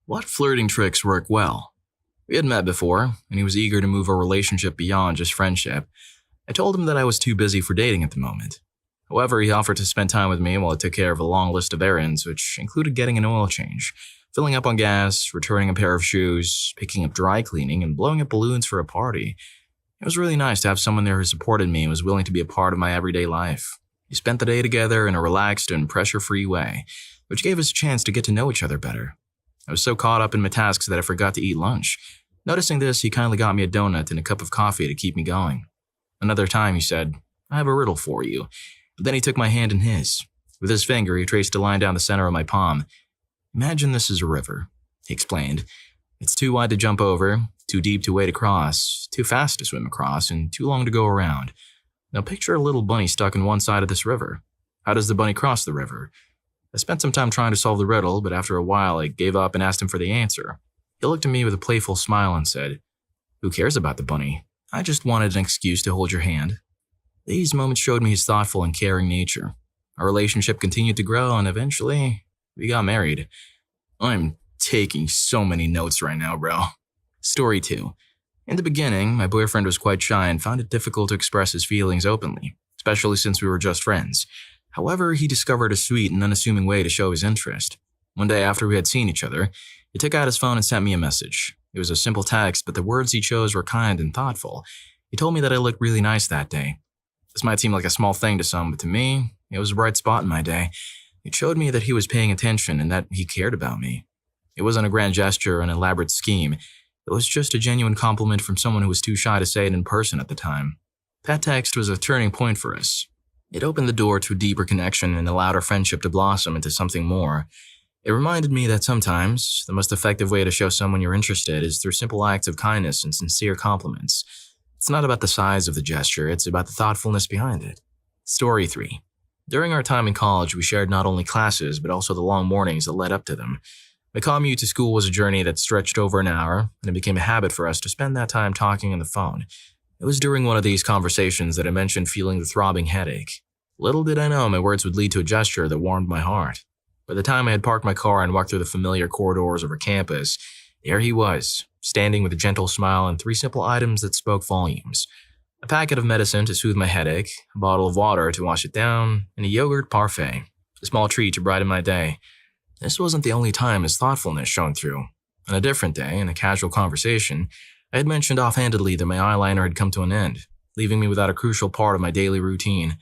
What flirting tricks work well? We had met before, and he was eager to move our relationship beyond just friendship. I told him that I was too busy for dating at the moment. However, he offered to spend time with me while I took care of a long list of errands, which included getting an oil change, filling up on gas, returning a pair of shoes, picking up dry cleaning, and blowing up balloons for a party. It was really nice to have someone there who supported me and was willing to be a part of my everyday life. We spent the day together in a relaxed and pressure-free way, which gave us a chance to get to know each other better. I was so caught up in my tasks that I forgot to eat lunch. Noticing this, he kindly got me a donut and a cup of coffee to keep me going. Another time, he said, "I have a riddle for you." Then he took my hand in his. With his finger, he traced a line down the center of my palm. "Imagine this is a river," he explained. "It's too wide to jump over, too deep to wade across, too fast to swim across, and too long to go around. Now picture a little bunny stuck in one side of this river. How does the bunny cross the river?" I spent some time trying to solve the riddle, but after a while I gave up and asked him for the answer. He looked at me with a playful smile and said, "Who cares about the bunny? I just wanted an excuse to hold your hand." These moments showed me his thoughtful and caring nature. Our relationship continued to grow, and eventually, we got married. I'm taking so many notes right now, bro. Story 2. In the beginning, my boyfriend was quite shy and found it difficult to express his feelings openly, especially since we were just friends. However, he discovered a sweet and unassuming way to show his interest. One day after we had seen each other, he took out his phone and sent me a message. It was a simple text, but the words he chose were kind and thoughtful. He told me that I looked really nice that day. This might seem like a small thing to some, but to me, it was a bright spot in my day. It showed me that he was paying attention and that he cared about me. It wasn't a grand gesture or an elaborate scheme. It was just a genuine compliment from someone who was too shy to say it in person at the time. That text was a turning point for us. It opened the door to a deeper connection and allowed our friendship to blossom into something more. It reminded me that sometimes, the most effective way to show someone you're interested is through simple acts of kindness and sincere compliments. It's not about the size of the gesture, it's about the thoughtfulness behind it. Story 3. During our time in college, we shared not only classes, but also the long mornings that led up to them. My commute to school was a journey that stretched over an hour, and it became a habit for us to spend that time talking on the phone. It was during one of these conversations that I mentioned feeling the throbbing headache. Little did I know my words would lead to a gesture that warmed my heart. By the time I had parked my car and walked through the familiar corridors of our campus, there he was, standing with a gentle smile and 3 simple items that spoke volumes. A packet of medicine to soothe my headache, a bottle of water to wash it down, and a yogurt parfait, a small treat to brighten my day. This wasn't the only time his thoughtfulness shone through. On a different day, in a casual conversation, I had mentioned offhandedly that my eyeliner had come to an end, leaving me without a crucial part of my daily routine.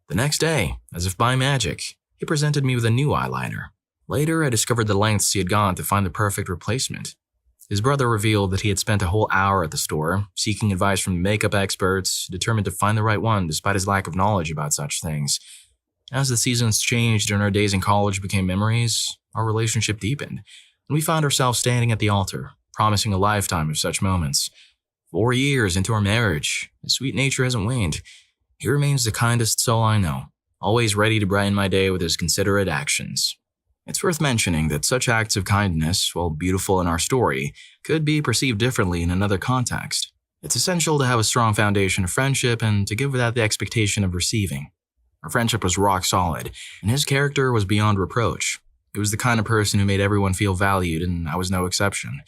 The next day, as if by magic, he presented me with a new eyeliner. Later, I discovered the lengths he had gone to find the perfect replacement. His brother revealed that he had spent a whole hour at the store, seeking advice from makeup experts, determined to find the right one despite his lack of knowledge about such things. As the seasons changed and our days in college became memories, our relationship deepened, and we found ourselves standing at the altar, promising a lifetime of such moments. 4 years into our marriage, his sweet nature hasn't waned. He remains the kindest soul I know, always ready to brighten my day with his considerate actions. It's worth mentioning that such acts of kindness, while beautiful in our story, could be perceived differently in another context. It's essential to have a strong foundation of friendship and to give without the expectation of receiving. Our friendship was rock solid, and his character was beyond reproach. He was the kind of person who made everyone feel valued, and I was no exception.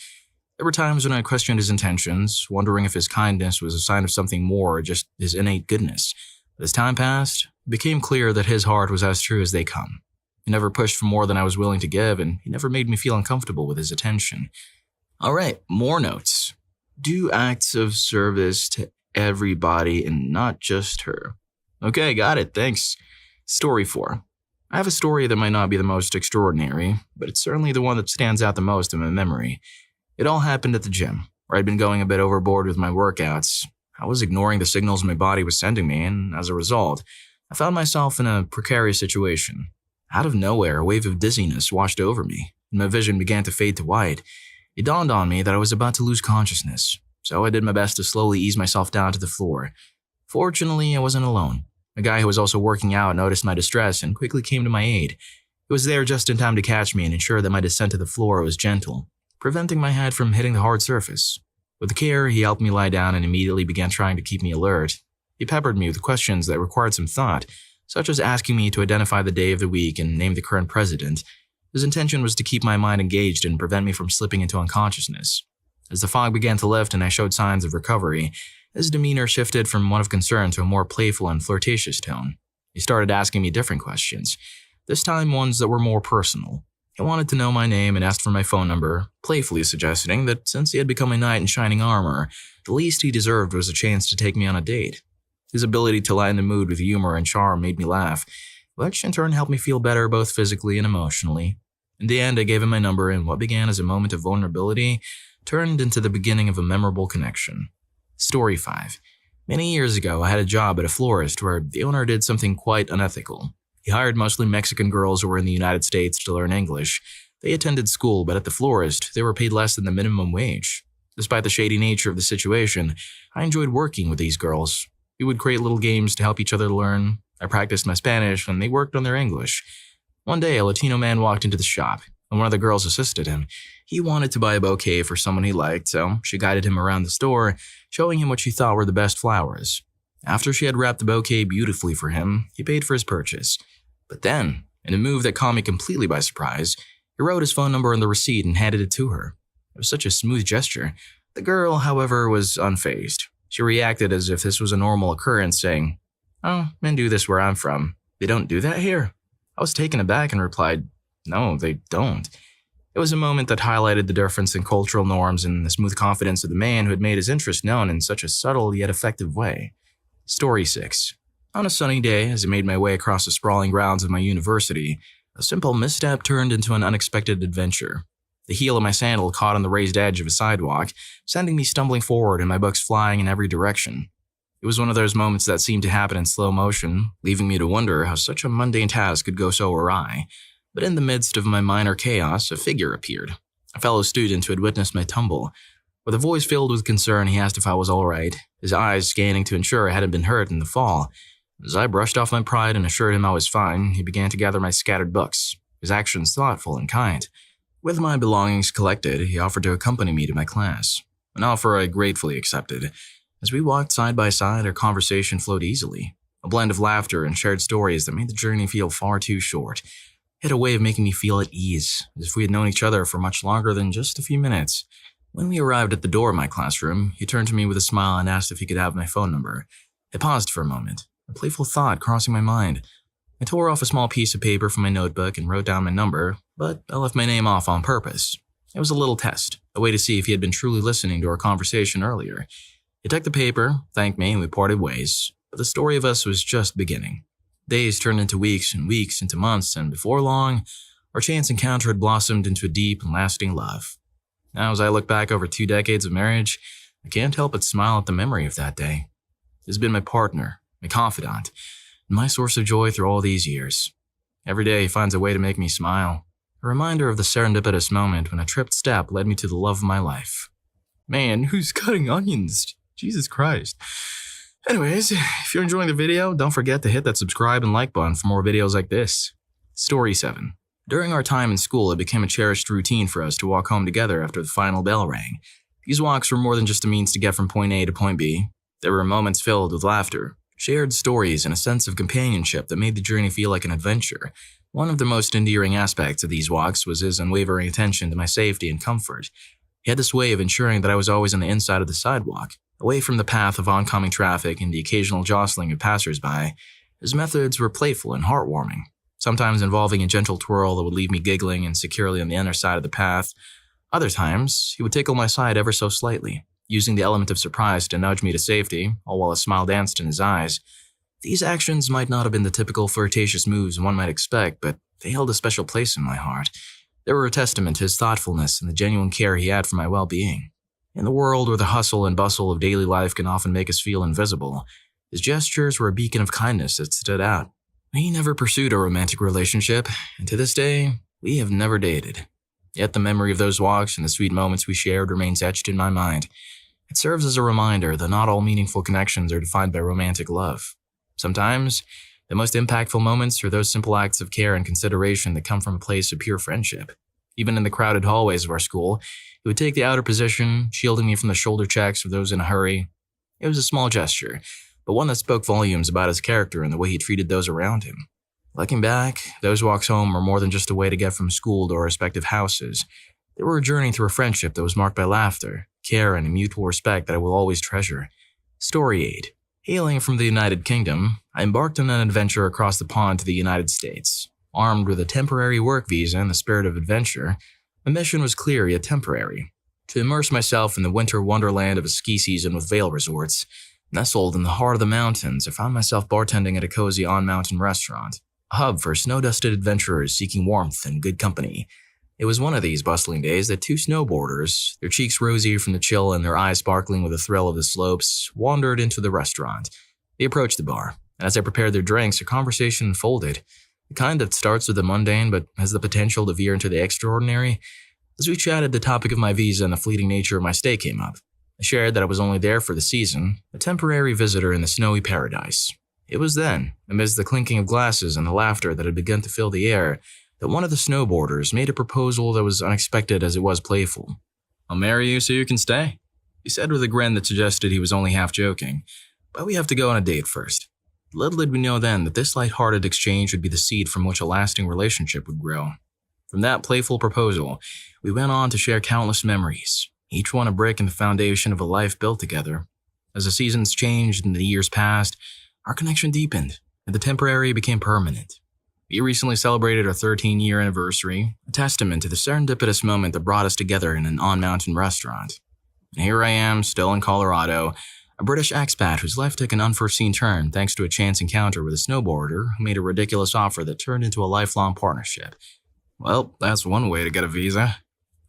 There were times when I questioned his intentions, wondering if his kindness was a sign of something more or just his innate goodness. But as time passed, it became clear that his heart was as true as they come. He never pushed for more than I was willing to give, and he never made me feel uncomfortable with his attention. Alright, more notes. Do acts of service to everybody and not just her. Okay, got it, thanks. Story 4. I have a story that might not be the most extraordinary, but it's certainly the one that stands out the most in my memory. It all happened at the gym, where I'd been going a bit overboard with my workouts. I was ignoring the signals my body was sending me, and as a result, I found myself in a precarious situation. Out of nowhere, a wave of dizziness washed over me, and my vision began to fade to white. It dawned on me that I was about to lose consciousness, so I did my best to slowly ease myself down to the floor. Fortunately, I wasn't alone. A guy who was also working out noticed my distress and quickly came to my aid. He was there just in time to catch me and ensure that my descent to the floor was gentle, preventing my head from hitting the hard surface. With care, he helped me lie down and immediately began trying to keep me alert. He peppered me with questions that required some thought, such as asking me to identify the day of the week and name the current president. His intention was to keep my mind engaged and prevent me from slipping into unconsciousness. As the fog began to lift and I showed signs of recovery, his demeanor shifted from one of concern to a more playful and flirtatious tone. He started asking me different questions, this time ones that were more personal. He wanted to know my name and asked for my phone number, playfully suggesting that since he had become a knight in shining armor, the least he deserved was a chance to take me on a date. His ability to lighten the mood with humor and charm made me laugh, which in turn helped me feel better both physically and emotionally. In the end, I gave him my number, and what began as a moment of vulnerability turned into the beginning of a memorable connection. Story 5. Many years ago, I had a job at a florist where the owner did something quite unethical. He hired mostly Mexican girls who were in the United States to learn English. They attended school, but at the florist, they were paid less than the minimum wage. Despite the shady nature of the situation, I enjoyed working with these girls. We would create little games to help each other learn. I practiced my Spanish, and they worked on their English. One day, a Latino man walked into the shop, and one of the girls assisted him. He wanted to buy a bouquet for someone he liked, so she guided him around the store, showing him what she thought were the best flowers. After she had wrapped the bouquet beautifully for him, he paid for his purchase. But then, in a move that caught me completely by surprise, he wrote his phone number on the receipt and handed it to her. It was such a smooth gesture. The girl, however, was unfazed. She reacted as if this was a normal occurrence, saying, "Oh, men do this where I'm from. They don't do that here?" I was taken aback and replied, "No, they don't." It was a moment that highlighted the difference in cultural norms and the smooth confidence of the man who had made his interest known in such a subtle yet effective way. Story 6. On a sunny day, as I made my way across the sprawling grounds of my university, a simple misstep turned into an unexpected adventure. The heel of my sandal caught on the raised edge of a sidewalk, sending me stumbling forward and my books flying in every direction. It was one of those moments that seemed to happen in slow motion, leaving me to wonder how such a mundane task could go so awry. But in the midst of my minor chaos, a figure appeared, a fellow student who had witnessed my tumble. With a voice filled with concern, he asked if I was all right, his eyes scanning to ensure I hadn't been hurt in the fall. As I brushed off my pride and assured him I was fine, he began to gather my scattered books, his actions thoughtful and kind. With my belongings collected, he offered to accompany me to my class, an offer I gratefully accepted. As we walked side by side, our conversation flowed easily, a blend of laughter and shared stories that made the journey feel far too short. It had a way of making me feel at ease, as if we had known each other for much longer than just a few minutes. When we arrived at the door of my classroom, he turned to me with a smile and asked if he could have my phone number. I paused for a moment, a playful thought crossing my mind. I tore off a small piece of paper from my notebook and wrote down my number, but I left my name off on purpose. It was a little test, a way to see if he had been truly listening to our conversation earlier. He took the paper, thanked me, and we parted ways, but the story of us was just beginning. Days turned into weeks and weeks into months, and before long, our chance encounter had blossomed into a deep and lasting love. Now, as I look back over 2 decades of marriage, I can't help but smile at the memory of that day. He has been my partner, my confidant, and my source of joy through all these years. Every day he finds a way to make me smile, a reminder of the serendipitous moment when a tripped step led me to the love of my life. Man, who's cutting onions? Jesus Christ. Anyways, if you're enjoying the video, don't forget to hit that subscribe and like button for more videos like this. Story 7. During our time in school, it became a cherished routine for us to walk home together after the final bell rang. These walks were more than just a means to get from point A to point B. There were moments filled with laughter, shared stories, and a sense of companionship that made the journey feel like an adventure. One of the most endearing aspects of these walks was his unwavering attention to my safety and comfort. He had this way of ensuring that I was always on the inside of the sidewalk, away from the path of oncoming traffic and the occasional jostling of passersby. His methods were playful and heartwarming, sometimes involving a gentle twirl that would leave me giggling and securely on the inner side of the path. Other times, he would tickle my side ever so slightly, using the element of surprise to nudge me to safety, all while a smile danced in his eyes. These actions might not have been the typical flirtatious moves one might expect, but they held a special place in my heart. They were a testament to his thoughtfulness and the genuine care he had for my well-being. In the world where the hustle and bustle of daily life can often make us feel invisible, his gestures were a beacon of kindness that stood out. We never pursued a romantic relationship, and to this day, we have never dated. Yet the memory of those walks and the sweet moments we shared remains etched in my mind. It serves as a reminder that not all meaningful connections are defined by romantic love. Sometimes, the most impactful moments are those simple acts of care and consideration that come from a place of pure friendship. Even in the crowded hallways of our school, he would take the outer position, shielding me from the shoulder checks of those in a hurry. It was a small gesture, but one that spoke volumes about his character and the way he treated those around him. Looking back, those walks home were more than just a way to get from school to our respective houses. They were a journey through a friendship that was marked by laughter, care, and a mutual respect that I will always treasure. Story 8. Hailing from the United Kingdom, I embarked on an adventure across the pond to the United States. Armed with a temporary work visa and the spirit of adventure, my mission was clear yet temporary: to immerse myself in the winter wonderland of a ski season with Vail resorts. Nestled in the heart of the mountains, I found myself bartending at a cozy on-mountain restaurant, a hub for snow-dusted adventurers seeking warmth and good company. It was one of these bustling days that two snowboarders, their cheeks rosy from the chill and their eyes sparkling with the thrill of the slopes, wandered into the restaurant. They approached the bar, and as I prepared their drinks, a conversation unfolded, the kind that starts with the mundane but has the potential to veer into the extraordinary. As we chatted, the topic of my visa and the fleeting nature of my stay came up. I shared that I was only there for the season, a temporary visitor in the snowy paradise. It was then, amidst the clinking of glasses and the laughter that had begun to fill the air, that one of the snowboarders made a proposal that was unexpected as it was playful. "I'll marry you so you can stay," he said with a grin that suggested he was only half joking. "But we have to go on a date first." Little did we know then that this light-hearted exchange would be the seed from which a lasting relationship would grow. From that playful proposal, we went on to share countless memories, each one a brick in the foundation of a life built together. As the seasons changed and the years passed, our connection deepened, and the temporary became permanent. We recently celebrated our 13-year anniversary, a testament to the serendipitous moment that brought us together in an on-mountain restaurant. And here I am, still in Colorado, a British expat whose life took an unforeseen turn thanks to a chance encounter with a snowboarder who made a ridiculous offer that turned into a lifelong partnership. Well, that's one way to get a visa.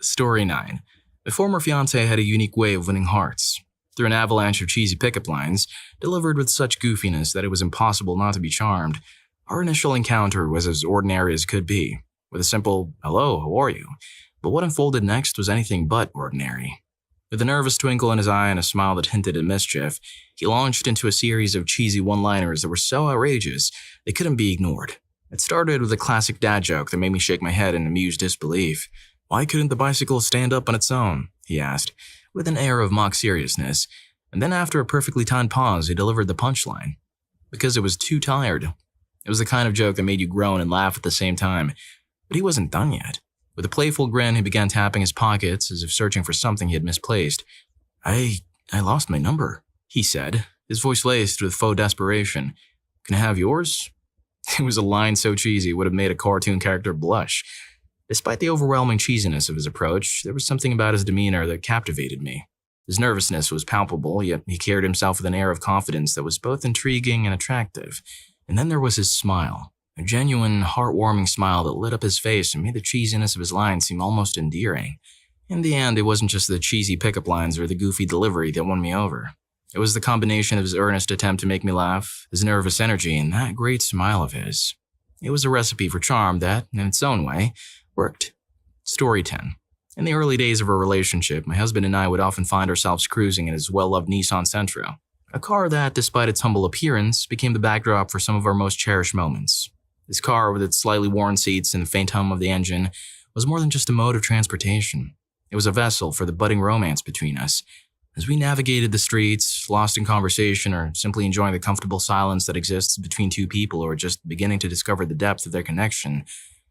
Story 9. My former fiancé had a unique way of winning hearts. Through an avalanche of cheesy pickup lines, delivered with such goofiness that it was impossible not to be charmed, our initial encounter was as ordinary as could be, with a simple, "Hello, how are you?" But what unfolded next was anything but ordinary. With a nervous twinkle in his eye and a smile that hinted at mischief, he launched into a series of cheesy one-liners that were so outrageous they couldn't be ignored. It started with a classic dad joke that made me shake my head in amused disbelief. "Why couldn't the bicycle stand up on its own?" he asked, with an air of mock seriousness, and then after a perfectly timed pause, he delivered the punchline. "Because it was too tired." It was the kind of joke that made you groan and laugh at the same time. But he wasn't done yet. With a playful grin, he began tapping his pockets as if searching for something he had misplaced. I lost my number," he said, his voice laced with faux desperation. "Can I have yours?" It was a line so cheesy it would have made a cartoon character blush. Despite the overwhelming cheesiness of his approach, there was something about his demeanor that captivated me. His nervousness was palpable, yet he carried himself with an air of confidence that was both intriguing and attractive. And then there was his smile, a genuine, heartwarming smile that lit up his face and made the cheesiness of his lines seem almost endearing. In the end, it wasn't just the cheesy pickup lines or the goofy delivery that won me over. It was the combination of his earnest attempt to make me laugh, his nervous energy, and that great smile of his. It was a recipe for charm that, in its own way, worked. Story 10. In the early days of our relationship, my husband and I would often find ourselves cruising in his well-loved Nissan Sentra, a car that, despite its humble appearance, became the backdrop for some of our most cherished moments. This car, with its slightly worn seats and the faint hum of the engine, was more than just a mode of transportation. It was a vessel for the budding romance between us. As we navigated the streets, lost in conversation or simply enjoying the comfortable silence that exists between two people who are just beginning to discover the depth of their connection,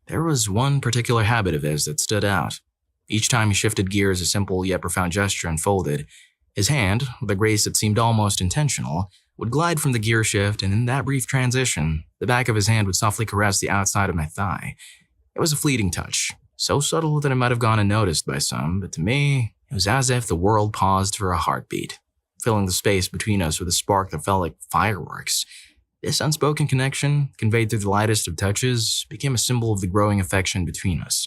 there was one particular habit of his that stood out. Each time he shifted gears, a simple yet profound gesture unfolded. His hand, with a grace that seemed almost intentional, would glide from the gear shift, and in that brief transition, the back of his hand would softly caress the outside of my thigh. It was a fleeting touch, so subtle that it might have gone unnoticed by some, but to me, it was as if the world paused for a heartbeat, filling the space between us with a spark that felt like fireworks. This unspoken connection, conveyed through the lightest of touches, became a symbol of the growing affection between us.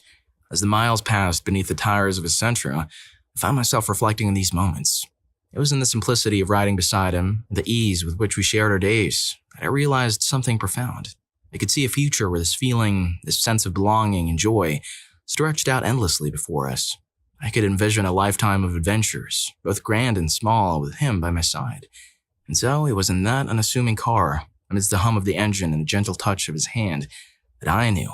As the miles passed beneath the tires of his Sentra, I found myself reflecting on these moments. It was in the simplicity of riding beside him, and the ease with which we shared our days, that I realized something profound. I could see a future where this feeling, this sense of belonging and joy, stretched out endlessly before us. I could envision a lifetime of adventures, both grand and small, with him by my side. And so it was in that unassuming car, amidst the hum of the engine and the gentle touch of his hand, that I knew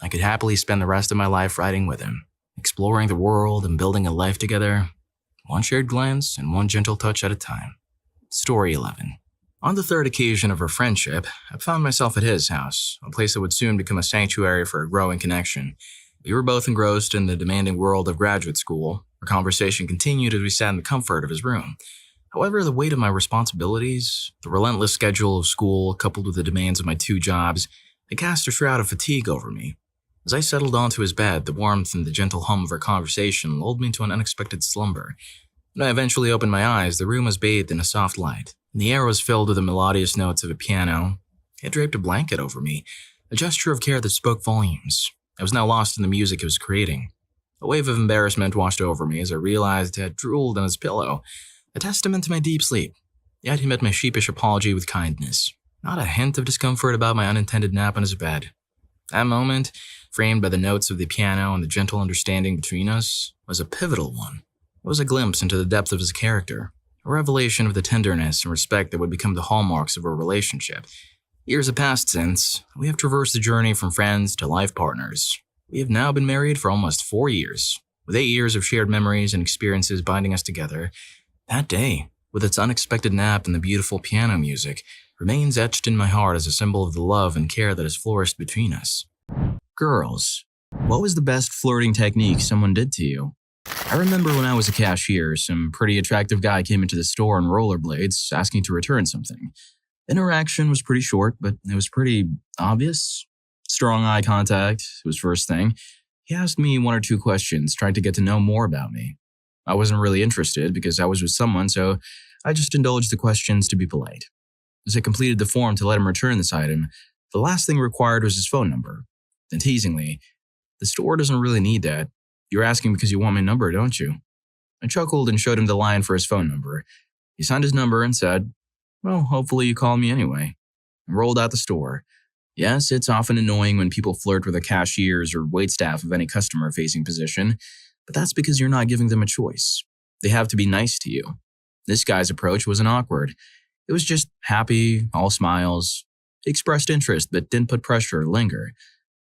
I could happily spend the rest of my life riding with him, exploring the world and building a life together, one shared glance and one gentle touch at a time. Story 11. On the third occasion of our friendship, I found myself at his house, a place that would soon become a sanctuary for a growing connection. We were both engrossed in the demanding world of graduate school. Our conversation continued as we sat in the comfort of his room. However, the weight of my responsibilities, the relentless schedule of school, coupled with the demands of my two jobs, had cast a shroud of fatigue over me. As I settled onto his bed, the warmth and the gentle hum of our conversation lulled me to an unexpected slumber. When I eventually opened my eyes, the room was bathed in a soft light, and the air was filled with the melodious notes of a piano. He had draped a blanket over me, a gesture of care that spoke volumes. I was now lost in the music he was creating. A wave of embarrassment washed over me as I realized I had drooled on his pillow, a testament to my deep sleep. Yet he met my sheepish apology with kindness, not a hint of discomfort about my unintended nap on his bed. That moment, framed by the notes of the piano and the gentle understanding between us, was a pivotal one. It was a glimpse into the depth of his character, a revelation of the tenderness and respect that would become the hallmarks of our relationship. Years have passed since. We have traversed the journey from friends to life partners. We have now been married for almost 4 years, with 8 years of shared memories and experiences binding us together. That day, with its unexpected nap and the beautiful piano music, remains etched in my heart as a symbol of the love and care that has flourished between us. Girls, what was the best flirting technique someone did to you? I remember when I was a cashier, some pretty attractive guy came into the store on rollerblades asking to return something. Interaction was pretty short, but it was pretty obvious. Strong eye contact was first thing. He asked me 1 or 2 questions, trying to get to know more about me. I wasn't really interested because I was with someone, so I just indulged the questions to be polite. As I completed the form to let him return this item, the last thing required was his phone number. Then teasingly, "The store doesn't really need that. You're asking because you want my number, don't you?" I chuckled and showed him the line for his phone number. He signed his number and said, "Well, hopefully you call me anyway," and rolled out the store. Yes, it's often annoying when people flirt with the cashiers or waitstaff of any customer-facing position, but that's because you're not giving them a choice. They have to be nice to you. This guy's approach wasn't awkward. It was just happy, all smiles. He expressed interest but didn't put pressure or linger.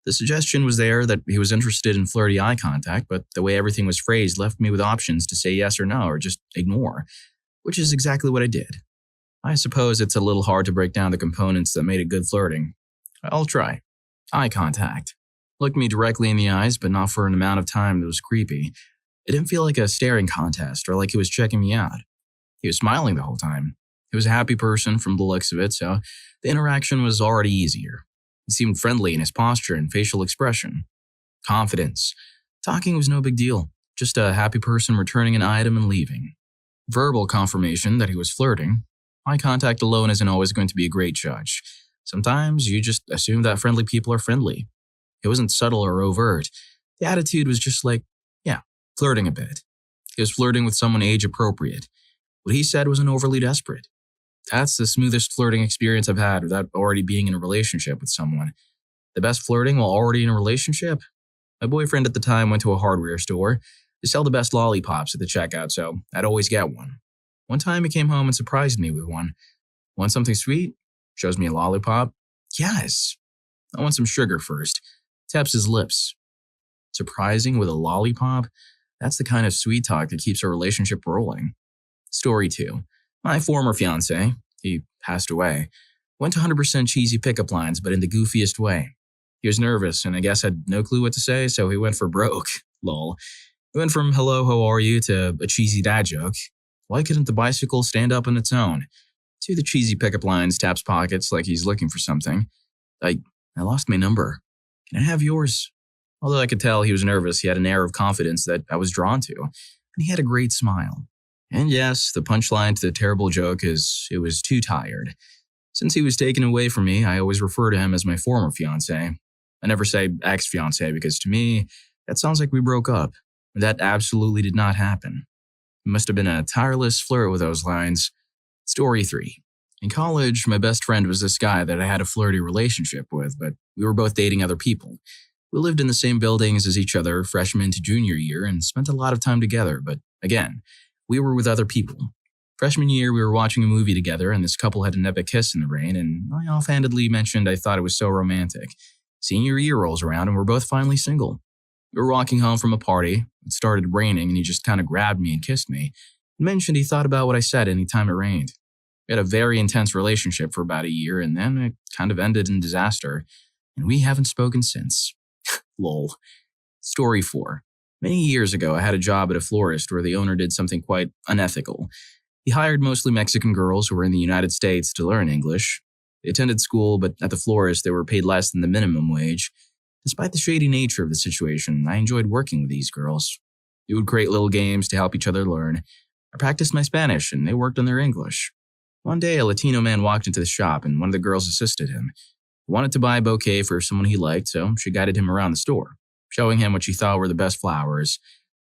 The suggestion was there that he was interested in flirty eye contact, but the way everything was phrased left me with options to say yes or no or just ignore, which is exactly what I did. I suppose it's a little hard to break down the components that made it good flirting. I'll try. Eye contact. Looked me directly in the eyes, but not for an amount of time that was creepy. It didn't feel like a staring contest or like he was checking me out. He was smiling the whole time. He was a happy person from the looks of it, so the interaction was already easier. He seemed friendly in his posture and facial expression. Confidence. Talking was no big deal, just a happy person returning an item and leaving. Verbal confirmation that he was flirting. Eye contact alone isn't always going to be a great judge. Sometimes you just assume that friendly people are friendly. It wasn't subtle or overt. The attitude was just like, yeah, flirting a bit. He was flirting with someone age appropriate. What he said wasn't overly desperate. That's the smoothest flirting experience I've had without already being in a relationship with someone. The best flirting while already in a relationship? My boyfriend at the time went to a hardware store. They sell the best lollipops at the checkout, so I'd always get one. One time he came home and surprised me with one. "Want something sweet?" Shows me a lollipop. "Yes." "I want some sugar first." Taps his lips. Surprising with a lollipop? That's the kind of sweet talk that keeps our relationship rolling. Story 2. My former fiancé, he passed away, went to 100% cheesy pickup lines, but in the goofiest way. He was nervous and I guess had no clue what to say, so he went for broke. Lol. He went from "hello, how are you" to a cheesy dad joke. Why couldn't the bicycle stand up on its own? To the cheesy pickup lines, taps pockets like he's looking for something. I lost my number. Can I have yours? Although I could tell he was nervous, he had an air of confidence that I was drawn to, and he had a great smile. And yes, the punchline to the terrible joke is it was too tired. Since he was taken away from me, I always refer to him as my former fiancé. I never say ex-fiancé because to me, that sounds like we broke up. That absolutely did not happen. It must have been a tireless flirt with those lines. Story 3. In college, my best friend was this guy that I had a flirty relationship with, but we were both dating other people. We lived in the same buildings as each other freshman to junior year and spent a lot of time together, but again, we were with other people. Freshman year, we were watching a movie together and this couple had an epic kiss in the rain, and I offhandedly mentioned I thought it was so romantic. Senior year rolls around and we're both finally single. We were walking home from a party. It started raining and he just kind of grabbed me and kissed me and mentioned he thought about what I said anytime it rained. We had a very intense relationship for about a year, and then it kind of ended in disaster, and we haven't spoken since. Lol. Story 4. Many years ago, I had a job at a florist where the owner did something quite unethical. He hired mostly Mexican girls who were in the United States to learn English. They attended school, but at the florist, they were paid less than the minimum wage. Despite the shady nature of the situation, I enjoyed working with these girls. We would create little games to help each other learn. I practiced my Spanish, and they worked on their English. One day, a Latino man walked into the shop, and one of the girls assisted him. He wanted to buy a bouquet for someone he liked, so she guided him around the store, showing him what she thought were the best flowers.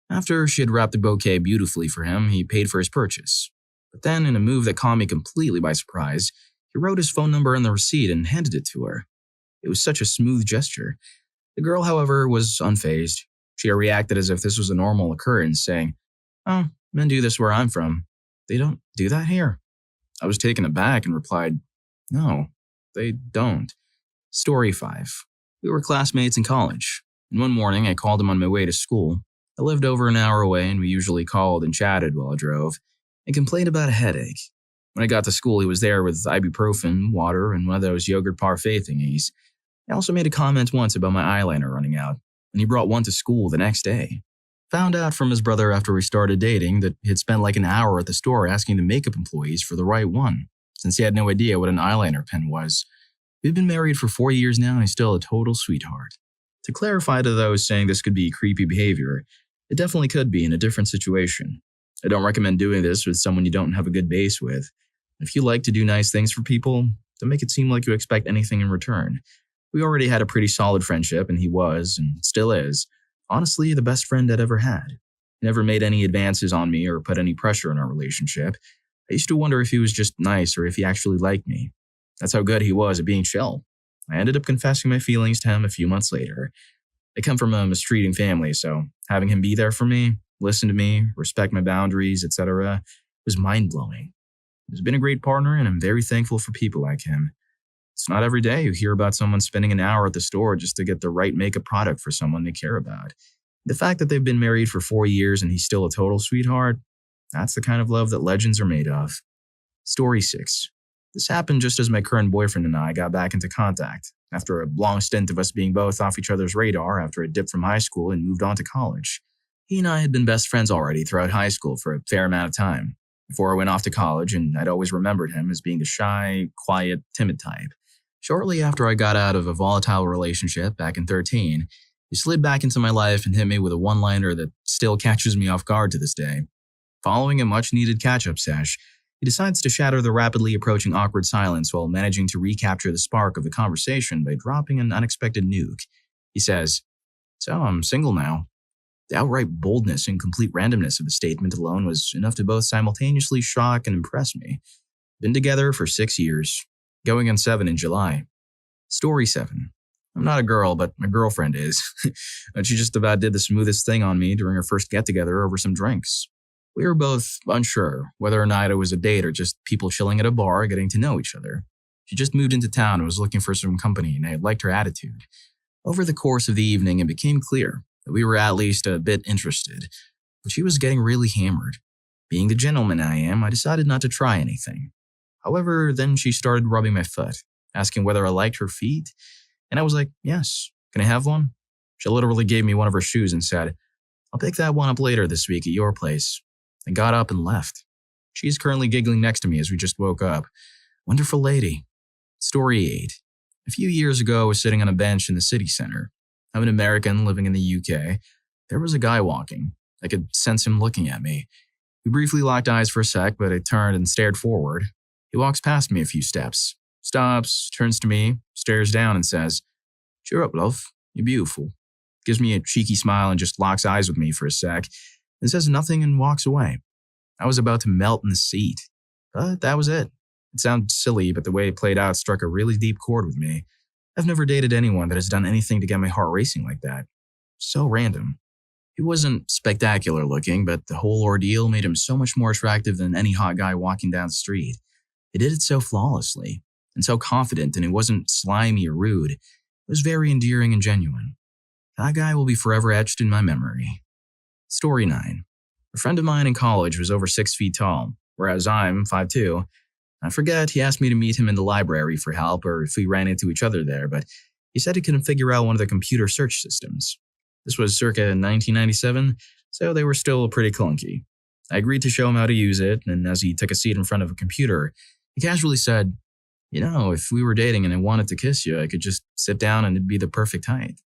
After she had wrapped the bouquet beautifully for him, he paid for his purchase. But then, in a move that caught me completely by surprise, he wrote his phone number on the receipt and handed it to her. It was such a smooth gesture. The girl, however, was unfazed. She reacted as if this was a normal occurrence, saying, "Oh, men do this where I'm from. They don't do that here." I was taken aback and replied, "No, they don't." Story 5. We were classmates in college, and one morning I called him on my way to school. I lived over an hour away, and we usually called and chatted while I drove, and complained about a headache. When I got to school, he was there with ibuprofen, water, and one of those yogurt parfait thingies. I also made a comment once about my eyeliner running out, and he brought one to school the next day. Found out from his brother after we started dating that he had spent like an hour at the store asking the makeup employees for the right one, since he had no idea what an eyeliner pen was. We've been married for 4 years now, and he's still a total sweetheart. To clarify to those saying this could be creepy behavior, it definitely could be in a different situation. I don't recommend doing this with someone you don't have a good base with. If you like to do nice things for people, don't make it seem like you expect anything in return. We already had a pretty solid friendship, and he was, and still is, honestly the best friend I'd ever had. He never made any advances on me or put any pressure in our relationship. I used to wonder if he was just nice or if he actually liked me. That's how good he was at being chill. I ended up confessing my feelings to him a few months later. I come from a mistreating family, so having him be there for me, listen to me, respect my boundaries, etc., was mind-blowing. He's been a great partner, and I'm very thankful for people like him. It's not every day you hear about someone spending an hour at the store just to get the right makeup product for someone they care about. The fact that they've been married for 4 years and he's still a total sweetheart, that's the kind of love that legends are made of. Story 6. This happened just as my current boyfriend and I got back into contact, after a long stint of us being both off each other's radar after a dip from high school and moved on to college. He and I had been best friends already throughout high school for a fair amount of time, before I went off to college, and I'd always remembered him as being the shy, quiet, timid type. Shortly after I got out of a volatile relationship back in 13, he slid back into my life and hit me with a one-liner that still catches me off guard to this day. Following a much-needed catch-up sesh, he decides to shatter the rapidly approaching awkward silence while managing to recapture the spark of the conversation by dropping an unexpected nuke. He says, "So I'm single now." The outright boldness and complete randomness of the statement alone was enough to both simultaneously shock and impress me. Been together for 6 years. Going on 7 in July. Story 7. I'm not a girl, but my girlfriend is. And she just about did the smoothest thing on me during our first get-together over some drinks. We were both unsure whether or not it was a date or just people chilling at a bar getting to know each other. She just moved into town and was looking for some company, and I liked her attitude. Over the course of the evening, it became clear that we were at least a bit interested, but she was getting really hammered. Being the gentleman I am, I decided not to try anything. However, then she started rubbing my foot, asking whether I liked her feet, and I was like, "Yes, can I have one?" She literally gave me one of her shoes and said, "I'll pick that one up later this week at your place," and got up and left. She is currently giggling next to me as we just woke up. Wonderful lady. Story 8. A few years ago, I was sitting on a bench in the city center. I'm an American living in the UK. There was a guy walking. I could sense him looking at me. We briefly locked eyes for a sec, but I turned and stared forward. He walks past me a few steps, stops, turns to me, stares down and says, "Cheer up, love. You're beautiful." Gives me a cheeky smile and just locks eyes with me for a sec, and says nothing and walks away. I was about to melt in the seat, but that was it. It sounds silly, but the way it played out struck a really deep chord with me. I've never dated anyone that has done anything to get my heart racing like that. So random. He wasn't spectacular looking, but the whole ordeal made him so much more attractive than any hot guy walking down the street. He did it so flawlessly, and so confident, and it wasn't slimy or rude. It was very endearing and genuine. That guy will be forever etched in my memory. Story 9. A friend of mine in college was over 6 feet tall, whereas I'm 5'2". I forget he asked me to meet him in the library for help or if we ran into each other there, but he said he couldn't figure out one of the computer search systems. This was circa 1997, so they were still pretty clunky. I agreed to show him how to use it, and as he took a seat in front of a computer, he casually said, if we were dating and I wanted to kiss you, I could just sit down and it'd be the perfect height.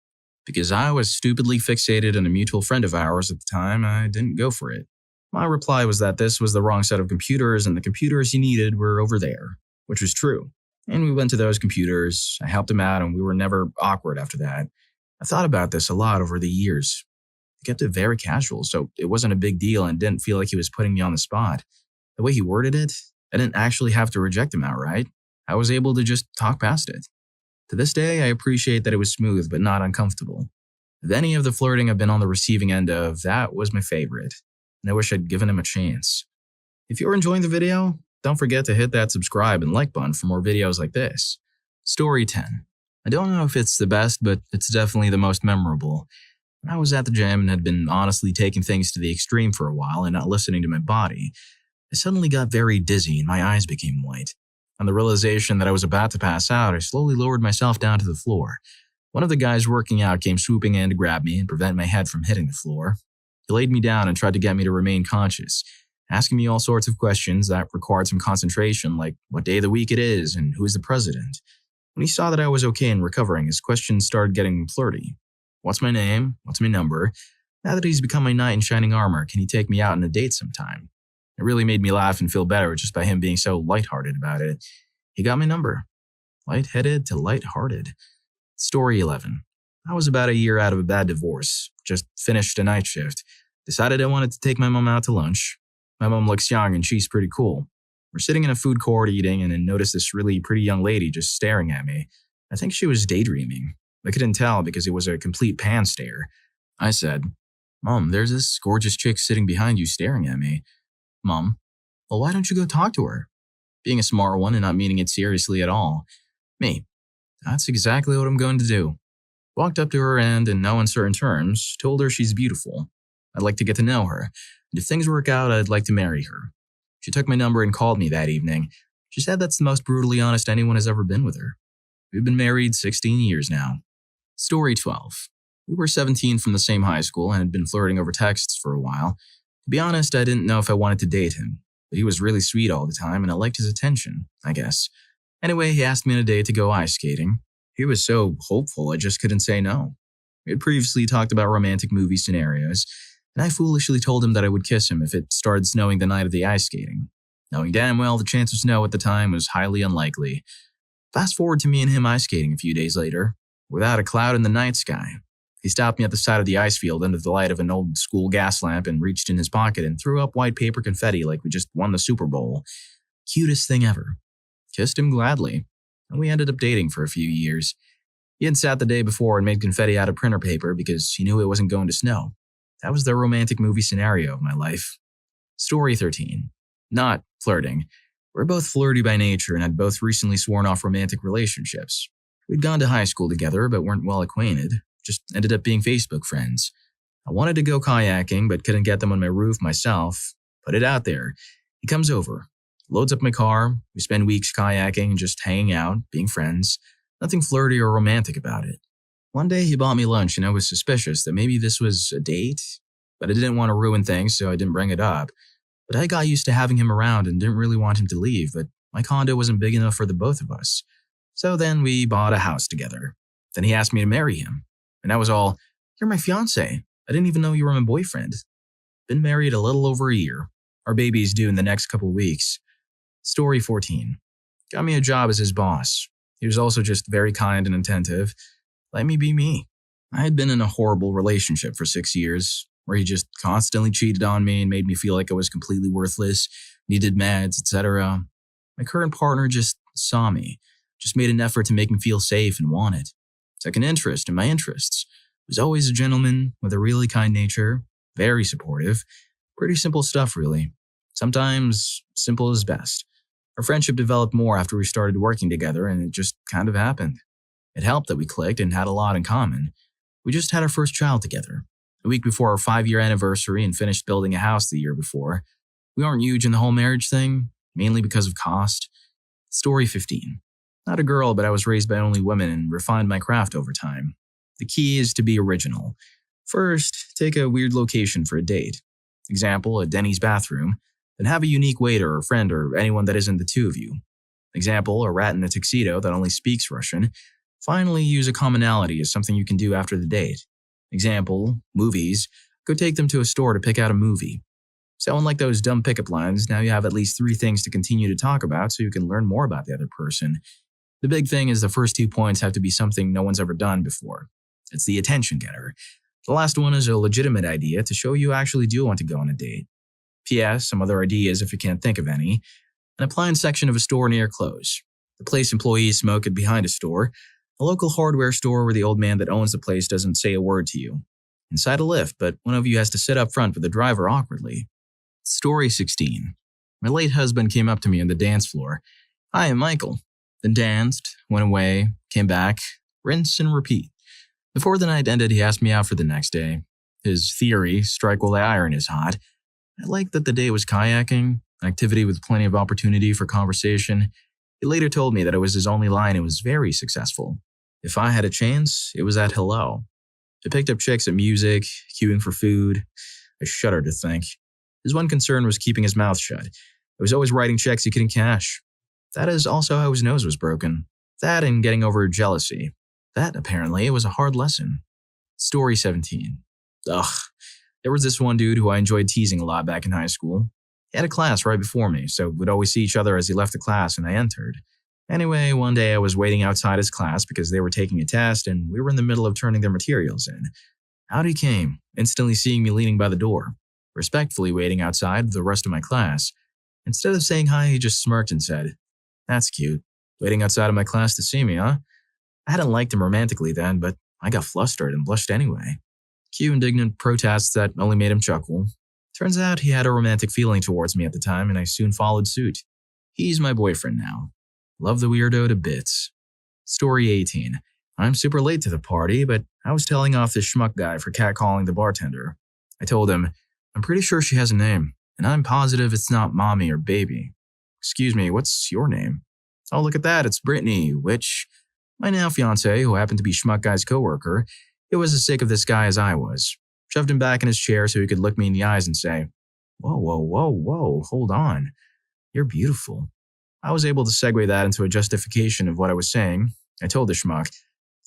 Because I was stupidly fixated on a mutual friend of ours at the time, I didn't go for it. My reply was that this was the wrong set of computers and the computers he needed were over there, which was true. And we went to those computers, I helped him out, and we were never awkward after that. I thought about this a lot over the years. He kept it very casual, so it wasn't a big deal and didn't feel like he was putting me on the spot. The way he worded it, I didn't actually have to reject him outright. I was able to just talk past it. To this day, I appreciate that it was smooth but not uncomfortable. If any of the flirting I've been on the receiving end of, that was my favorite, and I wish I'd given him a chance. If you're enjoying the video, don't forget to hit that subscribe and like button for more videos like this. Story 10. I don't know if it's the best, but it's definitely the most memorable. When I was at the gym and had been honestly taking things to the extreme for a while and not listening to my body, I suddenly got very dizzy and my eyes became white. On the realization that I was about to pass out, I slowly lowered myself down to the floor. One of the guys working out came swooping in to grab me and prevent my head from hitting the floor. He laid me down and tried to get me to remain conscious, asking me all sorts of questions that required some concentration, like what day of the week it is and who is the president. When he saw that I was okay and recovering, his questions started getting flirty. What's my name? What's my number? Now that he's become my knight in shining armor, can he take me out on a date sometime? It really made me laugh and feel better just by him being so lighthearted about it. He got my number. Lightheaded to lighthearted. Story 11. I was about a year out of a bad divorce, just finished a night shift. Decided I wanted to take my mom out to lunch. My mom looks young and she's pretty cool. We're sitting in a food court eating and I noticed this really pretty young lady just staring at me. I think she was daydreaming. I couldn't tell because it was a complete pan stare. I said, "Mom, there's this gorgeous chick sitting behind you staring at me." "Mom, well, why don't you go talk to her?" Being a smart one and not meaning it seriously at all. Me, that's exactly what I'm going to do. Walked up to her and, in no uncertain terms, told her she's beautiful. I'd like to get to know her, and if things work out, I'd like to marry her. She took my number and called me that evening. She said that's the most brutally honest anyone has ever been with her. We've been married 16 years now. Story 12. We were 17 from the same high school and had been flirting over texts for a while. To be honest, I didn't know if I wanted to date him, but he was really sweet all the time and I liked his attention, I guess. Anyway, he asked me on a date to go ice skating. He was so hopeful I just couldn't say no. We had previously talked about romantic movie scenarios, and I foolishly told him that I would kiss him if it started snowing the night of the ice skating, knowing damn well the chance of snow at the time was highly unlikely. Fast forward to me and him ice skating a few days later, without a cloud in the night sky. He stopped me at the side of the ice field under the light of an old school gas lamp and reached in his pocket and threw up white paper confetti like we just won the Super Bowl. Cutest thing ever. Kissed him gladly, and we ended up dating for a few years. He had sat the day before and made confetti out of printer paper because he knew it wasn't going to snow. That was the romantic movie scenario of my life. Story 13. Not flirting. We're both flirty by nature and had both recently sworn off romantic relationships. We'd gone to high school together but weren't well acquainted, just ended up being Facebook friends. I wanted to go kayaking but couldn't get them on my roof myself. Put it out there. He comes over, loads up my car, we spend weeks kayaking and just hanging out, being friends. Nothing flirty or romantic about it. One day he bought me lunch and I was suspicious that maybe this was a date, but I didn't want to ruin things so I didn't bring it up. But I got used to having him around and didn't really want him to leave, but my condo wasn't big enough for the both of us. So then we bought a house together. Then he asked me to marry him. And I was all, "You're my fiancé. I didn't even know you were my boyfriend." Been married a little over a year. Our baby is due in the next couple weeks. Story 14. Got me a job as his boss. He was also just very kind and attentive. Let me be me. I had been in a horrible relationship for 6 years, where he just constantly cheated on me and made me feel like I was completely worthless, needed meds, etc. My current partner just saw me, just made an effort to make me feel safe and wanted. Took an interest in my interests. Was always a gentleman with a really kind nature, very supportive. Pretty simple stuff, really. Sometimes simple is best. Our friendship developed more after we started working together, and it just kind of happened. It helped that we clicked and had a lot in common. We just had our first child together, a week before our 5-year anniversary, and finished building a house the year before. We aren't huge in the whole marriage thing, mainly because of cost. Story 15. Not a girl, but I was raised by only women and refined my craft over time. The key is to be original. First, take a weird location for a date. Example, a Denny's bathroom. Then have a unique waiter or friend or anyone that isn't the two of you. Example, a rat in a tuxedo that only speaks Russian. Finally, use a commonality as something you can do after the date. Example, movies. Go take them to a store to pick out a movie. So unlike those dumb pickup lines, now you have at least 3 things to continue to talk about so you can learn more about the other person. The big thing is the first 2 points have to be something no one's ever done before. It's the attention getter. The last one is a legitimate idea to show you actually do want to go on a date. P.S. Some other ideas if you can't think of any. An appliance section of a store near close. The place employees smoke it behind a store. A local hardware store where the old man that owns the place doesn't say a word to you. Inside a lift, but one of you has to sit up front with the driver awkwardly. Story 16. My late husband came up to me on the dance floor. "Hi, I'm Michael." Then danced, went away, came back, rinse and repeat. Before the night ended, he asked me out for the next day. His theory, strike while the iron is hot. I liked that the day was kayaking, an activity with plenty of opportunity for conversation. He later told me that it was his only line and was very successful. If I had a chance, it was at hello. I picked up chicks at music, queuing for food. I shudder to think. His one concern was keeping his mouth shut. I was always writing checks he couldn't cash. That is also how his nose was broken. That and getting over jealousy. That, apparently, was a hard lesson. Story 17. Ugh. There was this one dude who I enjoyed teasing a lot back in high school. He had a class right before me, so we'd always see each other as he left the class and I entered. Anyway, one day I was waiting outside his class because they were taking a test and we were in the middle of turning their materials in. Out he came, instantly seeing me leaning by the door, respectfully waiting outside with the rest of my class. Instead of saying hi, he just smirked and said, "That's cute. Waiting outside of my class to see me, huh?" I hadn't liked him romantically then, but I got flustered and blushed anyway. Cue indignant protests that only made him chuckle. Turns out he had a romantic feeling towards me at the time and I soon followed suit. He's my boyfriend now. Love the weirdo to bits. Story 18. I'm super late to the party, but I was telling off this schmuck guy for catcalling the bartender. I told him, "I'm pretty sure she has a name, and I'm positive it's not mommy or baby." "Excuse me, what's your name?" "Oh, look at that, it's Brittany," which, my now fiancé, who happened to be schmuck guy's coworker, he was as sick of this guy as I was. Shoved him back in his chair so he could look me in the eyes and say, Whoa, hold on. You're beautiful." I was able to segue that into a justification of what I was saying. I told the schmuck,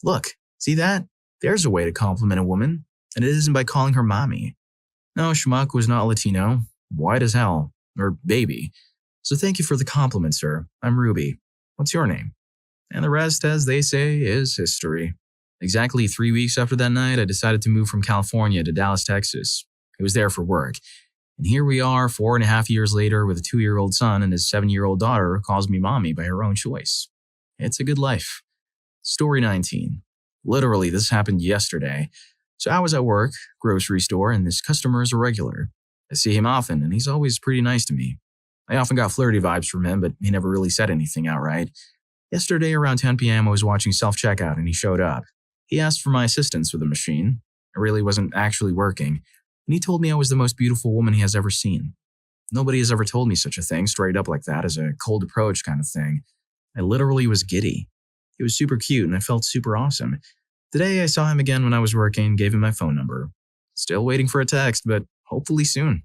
"Look, see that? There's a way to compliment a woman, and it isn't by calling her mommy." No, schmuck was not Latino, white as hell, or baby. "So thank you for the compliment, sir. I'm Ruby. What's your name?" And the rest, as they say, is history. Exactly 3 weeks after that night, I decided to move from California to Dallas, Texas. I was there for work. And here we are 4.5 years later with a 2-year-old son and his 7-year-old daughter who calls me mommy by her own choice. It's a good life. Story 19. Literally, this happened yesterday. So I was at work, grocery store, and this customer is a regular. I see him often, and he's always pretty nice to me. I often got flirty vibes from him, but he never really said anything outright. Yesterday around 10 p.m. I was watching self-checkout and he showed up. He asked for my assistance with the machine. I really wasn't actually working. And he told me I was the most beautiful woman he has ever seen. Nobody has ever told me such a thing straight up like that as a cold approach kind of thing. I literally was giddy. He was super cute and I felt super awesome. Today I saw him again when I was working and gave him my phone number. Still waiting for a text, but hopefully soon.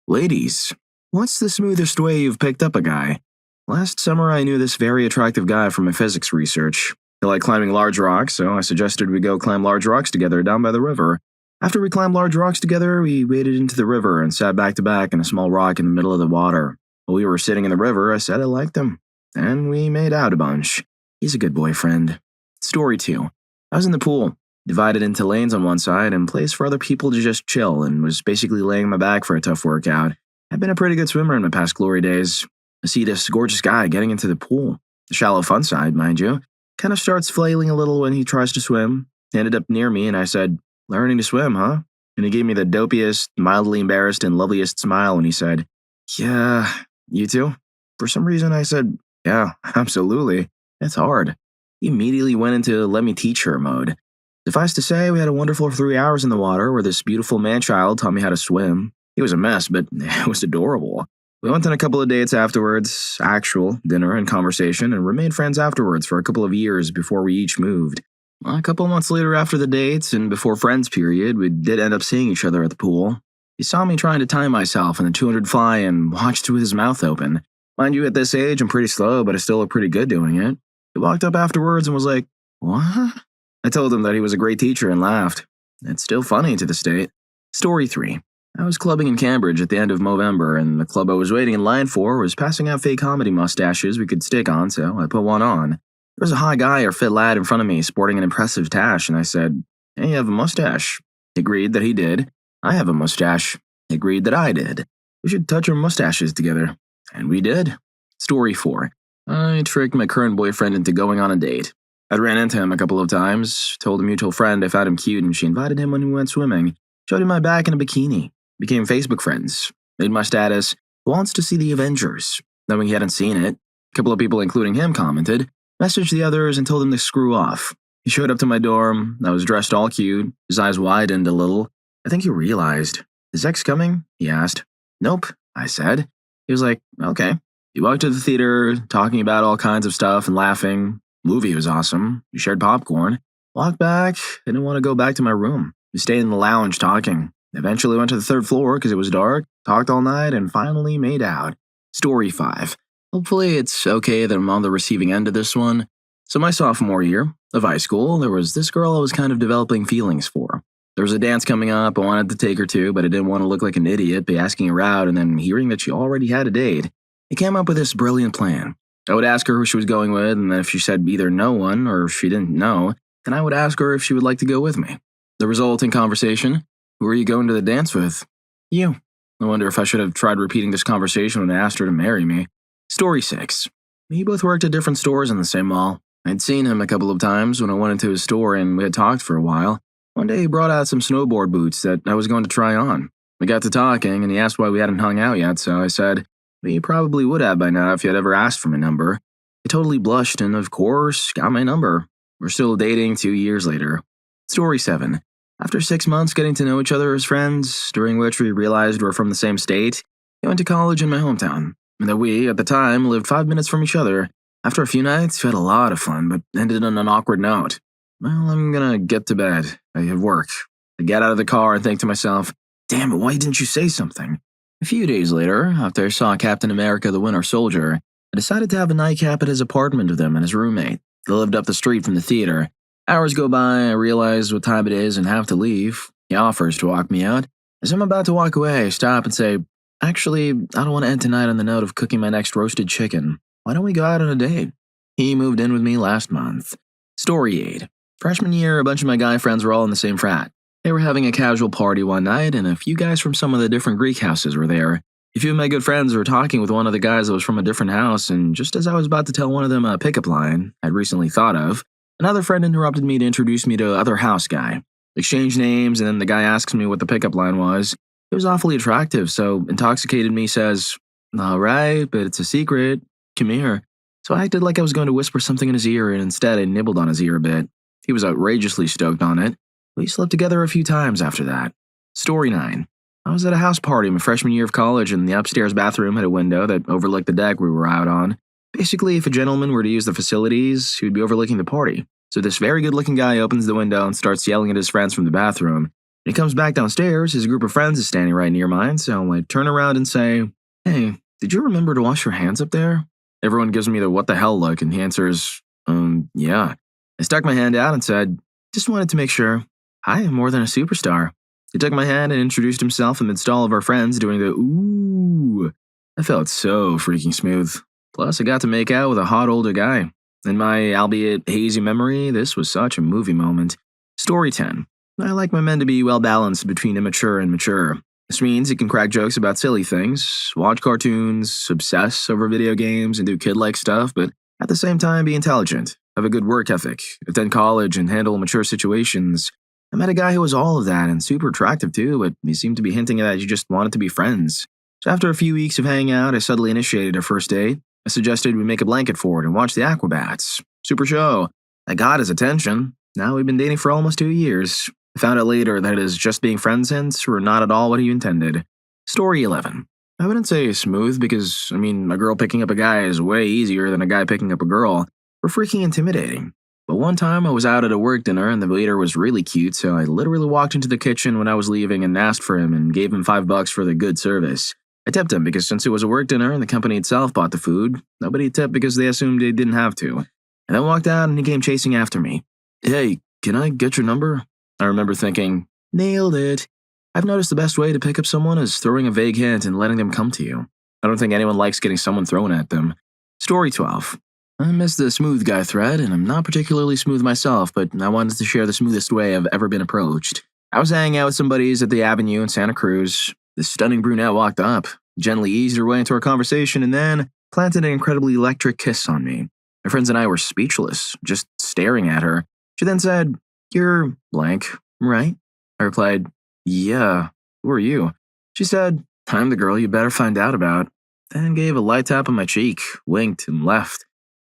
Ladies, what's the smoothest way you've picked up a guy? Last summer I knew this very attractive guy from my physics research. He liked climbing large rocks, so I suggested we go climb large rocks together down by the river. After we climbed large rocks together, we waded into the river and sat back to back in a small rock in the middle of the water. While we were sitting in the river, I said I liked him. And we made out a bunch. He's a good boyfriend. Story 2. I was in the pool, divided into lanes on one side and place for other people to just chill, and was basically laying my back for a tough workout. I've been a pretty good swimmer in my past glory days. I see this gorgeous guy getting into the pool. The shallow fun side, mind you. Kind of starts flailing a little when he tries to swim. He ended up near me and I said, "Learning to swim, huh?" And he gave me the dopiest, mildly embarrassed, and loveliest smile when he said, "Yeah, you too?" For some reason I said, "Yeah, absolutely. It's hard." He immediately went into let me teach her mode. Suffice to say, we had a wonderful 3 hours in the water where this beautiful man-child taught me how to swim. He was a mess, but it was adorable. We went on a couple of dates afterwards, actual dinner and conversation, and remained friends afterwards for a couple of years before we each moved. A couple of months later after the dates and before friends period, we did end up seeing each other at the pool. He saw me trying to time myself in the 200 fly and watched with his mouth open. Mind you, at this age, I'm pretty slow, but I still look pretty good doing it. He walked up afterwards and was like, "What?" I told him that he was a great teacher and laughed. It's still funny to this day. Story 3. I was clubbing in Cambridge at the end of Movember, and the club I was waiting in line for was passing out fake comedy mustaches we could stick on, so I put one on. There was a hot guy or fit lad in front of me sporting an impressive tash, and I said, "Hey, you have a mustache." He agreed that he did. I have a mustache. He agreed that I did. We should touch our mustaches together. And we did. Story 4. I tricked my current boyfriend into going on a date. I'd ran into him a couple of times, told a mutual friend I found him cute, and she invited him when we went swimming. Showed him my back in a bikini. Became Facebook friends. Made my status, "Wants to see the Avengers." Knowing he hadn't seen it, a couple of people, including him, commented. Messaged the others and told them to screw off. He showed up to my dorm. I was dressed all cute. His eyes widened a little. I think he realized. "Is X coming?" he asked. "Nope," I said. He was like, "Okay." He walked to the theater, talking about all kinds of stuff and laughing. Movie was awesome. We shared popcorn. Walked back. I didn't want to go back to my room. We stayed in the lounge talking. Eventually went to the third floor because it was dark, talked all night, and finally made out. Story 5. Hopefully it's okay that I'm on the receiving end of this one. So my sophomore year of high school, there was this girl I was kind of developing feelings for. There was a dance coming up I wanted to take her to, but I didn't want to look like an idiot by asking her out and then hearing that she already had a date. I came up with this brilliant plan. I would ask her who she was going with, and then if she said either no one or if she didn't know, then I would ask her if she would like to go with me. The resulting conversation: "Who are you going to the dance with?" "You." I wonder if I should have tried repeating this conversation when I asked her to marry me. Story 6. We both worked at different stores in the same mall. I'd seen him a couple of times when I went into his store and we had talked for a while. One day he brought out some snowboard boots that I was going to try on. We got to talking and he asked why we hadn't hung out yet, so I said, "We probably would have by now if you had ever asked for my number." He totally blushed and, of course, got my number. We're still dating 2 years later. Story 7. After 6 months getting to know each other as friends, during which we realized we're from the same state, he went to college in my hometown, and that we, at the time, lived 5 minutes from each other. After a few nights, we had a lot of fun, but ended on an awkward note. Well, I'm gonna get to bed. I have work. I get out of the car and think to myself, "Damn it, why didn't you say something?" A few days later, after I saw Captain America the Winter Soldier, I decided to have a nightcap at his apartment with him and his roommate. They lived up the street from the theater. Hours go by, I realize what time it is and have to leave. He offers to walk me out. As I'm about to walk away, I stop and say, "Actually, I don't want to end tonight on the note of cooking my next roasted chicken. Why don't we go out on a date?" He moved in with me last month. Story 8. Freshman year, a bunch of my guy friends were all in the same frat. They were having a casual party one night, and a few guys from some of the different Greek houses were there. A few of my good friends were talking with one of the guys that was from a different house, and just as I was about to tell one of them a pickup line I'd recently thought of, another friend interrupted me to introduce me to other house guy. Exchanged names, and then the guy asks me what the pickup line was. It was awfully attractive, so intoxicated me says, "All right, but it's a secret. Come here." So I acted like I was going to whisper something in his ear, and instead I nibbled on his ear a bit. He was outrageously stoked on it. We slept together a few times after that. Story 9. I was at a house party my freshman year of college, and the upstairs bathroom had a window that overlooked the deck we were out on. Basically, if a gentleman were to use the facilities, he would be overlooking the party. So this very good-looking guy opens the window and starts yelling at his friends from the bathroom. When he comes back downstairs, his group of friends is standing right near mine, so I turn around and say, "Hey, did you remember to wash your hands up there?" Everyone gives me the what the hell look, and he answers, yeah. I stuck my hand out and said, "Just wanted to make sure. I am more than a superstar." He took my hand and introduced himself amidst all of our friends doing the ooh. I felt so freaking smooth. Plus, I got to make out with a hot older guy. In my albeit hazy memory, this was such a movie moment. Story 10. I like my men to be well balanced between immature and mature. This means he can crack jokes about silly things, watch cartoons, obsess over video games, and do kid-like stuff, but at the same time be intelligent, have a good work ethic, attend college, and handle mature situations. I met a guy who was all of that and super attractive too, but he seemed to be hinting that he just wanted to be friends. So after a few weeks of hanging out, I suddenly initiated our first date. I suggested we make a blanket fort and watch the Aquabats. Super show. I got his attention. Now we've been dating for almost 2 years. I found out later that his just being friends hints were not at all what he intended. Story 11. I wouldn't say smooth because, a girl picking up a guy is way easier than a guy picking up a girl. We're freaking intimidating. But one time I was out at a work dinner and the waiter was really cute, so I literally walked into the kitchen when I was leaving and asked for him and gave him $5 for the good service. I tipped him because since it was a work dinner and the company itself bought the food, nobody tipped because they assumed they didn't have to. And then walked out and he came chasing after me. Hey, can I get your number? I remember thinking, nailed it. I've noticed the best way to pick up someone is throwing a vague hint and letting them come to you. I don't think anyone likes getting someone thrown at them. Story 12. I missed the smooth guy thread, and I'm not particularly smooth myself, but I wanted to share the smoothest way I've ever been approached. I was hanging out with some buddies at the Avenue in Santa Cruz. This stunning brunette walked up, gently eased her way into our conversation, and then planted an incredibly electric kiss on me. My friends and I were speechless, just staring at her. She then said, "You're blank, right?" I replied, "Yeah, who are you?" She said, "I'm the girl you better find out about," then gave a light tap on my cheek, winked, and left.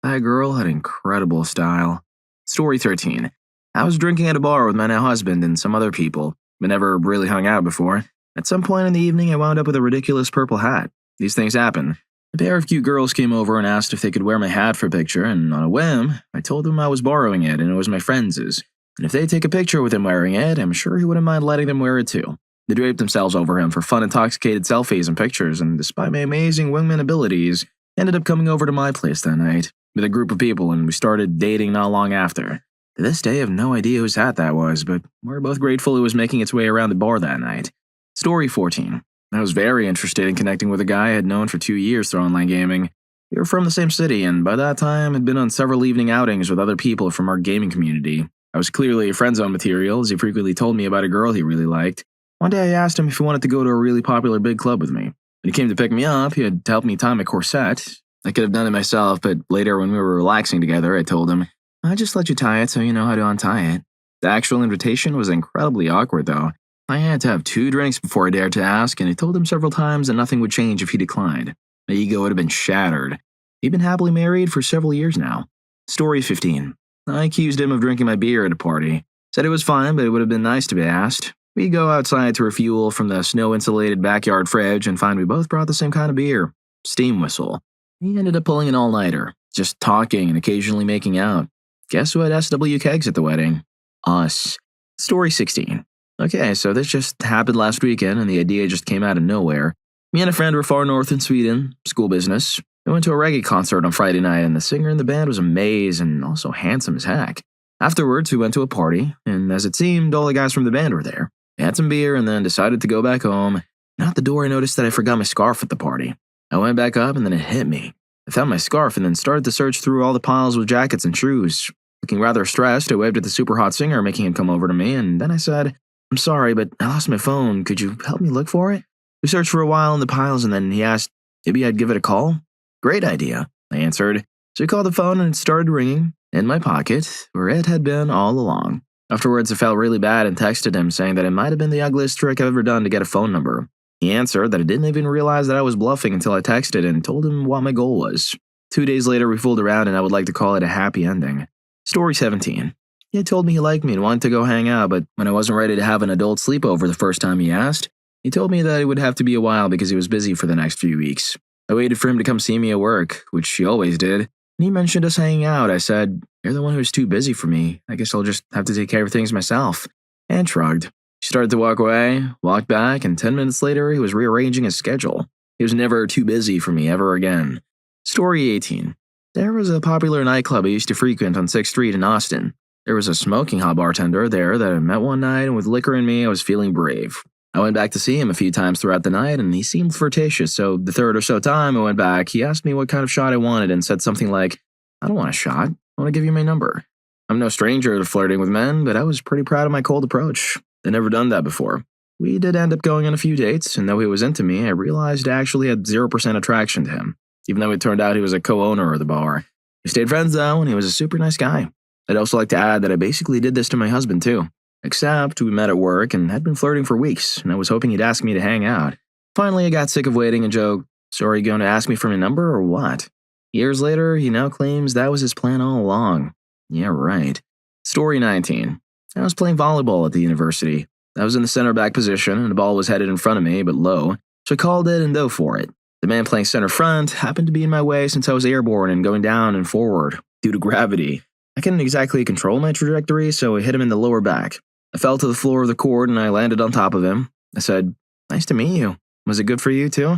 That girl had incredible style. Story 13. I was drinking at a bar with my now husband and some other people, but never really hung out before. At some point in the evening, I wound up with a ridiculous purple hat. These things happen. A pair of cute girls came over and asked if they could wear my hat for a picture, and on a whim, I told them I was borrowing it and it was my friend's. And if they take a picture with him wearing it, I'm sure he wouldn't mind letting them wear it too. They draped themselves over him for fun, intoxicated selfies and pictures, and despite my amazing wingman abilities, ended up coming over to my place that night with a group of people, and we started dating not long after. To this day, I have no idea whose hat that was, but we're both grateful it was making its way around the bar that night. Story 14. I was very interested in connecting with a guy I had known for 2 years through online gaming. We were from the same city, and by that time had been on several evening outings with other people from our gaming community. I was clearly friend zone material, as he frequently told me about a girl he really liked. One day I asked him if he wanted to go to a really popular big club with me. When he came to pick me up, he had helped me tie my corset. I could have done it myself, but later when we were relaxing together, I told him, "I just let you tie it so you know how to untie it." The actual invitation was incredibly awkward, though. I had to have 2 drinks before I dared to ask, and I told him several times that nothing would change if he declined. My ego would have been shattered. He'd been happily married for several years now. Story 15. I accused him of drinking my beer at a party. Said it was fine, but it would have been nice to be asked. We go outside to refuel from the snow-insulated backyard fridge and find we both brought the same kind of beer. Steam whistle. He ended up pulling an all-nighter, just talking and occasionally making out. Guess who had SW kegs at the wedding? Us. Story 16. Okay, so this just happened last weekend and the idea just came out of nowhere. Me and a friend were far north in Sweden, school business. We went to a reggae concert on Friday night and the singer in the band was a maze and also handsome as heck. Afterwards, we went to a party, and as it seemed, all the guys from the band were there. We had some beer and then decided to go back home. And at the door, I noticed that I forgot my scarf at the party. I went back up and then it hit me. I found my scarf and then started to search through all the piles with jackets and shoes. Looking rather stressed, I waved at the super hot singer, making him come over to me, and then I said, "I'm sorry, but I lost my phone. Could you help me look for it?" We searched for a while in the piles and then he asked, maybe I'd give it a call? Great idea, I answered. So we called the phone and it started ringing in my pocket, where it had been all along. Afterwards, I felt really bad and texted him saying that it might have been the ugliest trick I've ever done to get a phone number. He answered that I didn't even realize that I was bluffing until I texted and told him what my goal was. 2 days later, we fooled around and I would like to call it a happy ending. Story 17. He had told me he liked me and wanted to go hang out, but when I wasn't ready to have an adult sleepover the first time he asked, he told me that it would have to be a while because he was busy for the next few weeks. I waited for him to come see me at work, which he always did, and he mentioned us hanging out. I said, "You're the one who's too busy for me. I guess I'll just have to take care of things myself," and shrugged. He started to walk away, walked back, and 10 minutes later, he was rearranging his schedule. He was never too busy for me ever again. Story 18. There was a popular nightclub I used to frequent on 6th Street in Austin. There was a smoking hot bartender there that I met one night, and with liquor in me, I was feeling brave. I went back to see him a few times throughout the night, and he seemed flirtatious, so the third or so time I went back, he asked me what kind of shot I wanted and said something like, "I don't want a shot. I want to give you my number." I'm no stranger to flirting with men, but I was pretty proud of my cold approach. I'd never done that before. We did end up going on a few dates, and though he was into me, I realized I actually had 0% attraction to him, even though it turned out he was a co-owner of the bar. We stayed friends though, and he was a super nice guy. I'd also like to add that I basically did this to my husband too. Except we met at work and had been flirting for weeks, and I was hoping he'd ask me to hang out. Finally, I got sick of waiting and joked, "So are you going to ask me for my number or what?" Years later, he now claims that was his plan all along. Yeah, right. Story 19. I was playing volleyball at the university. I was in the center back position, and the ball was headed in front of me, but low. So I called it and dove for it. The man playing center front happened to be in my way since I was airborne and going down and forward due to gravity. I couldn't exactly control my trajectory, so I hit him in the lower back. I fell to the floor of the court and I landed on top of him. I said, "Nice to meet you. Was it good for you too?"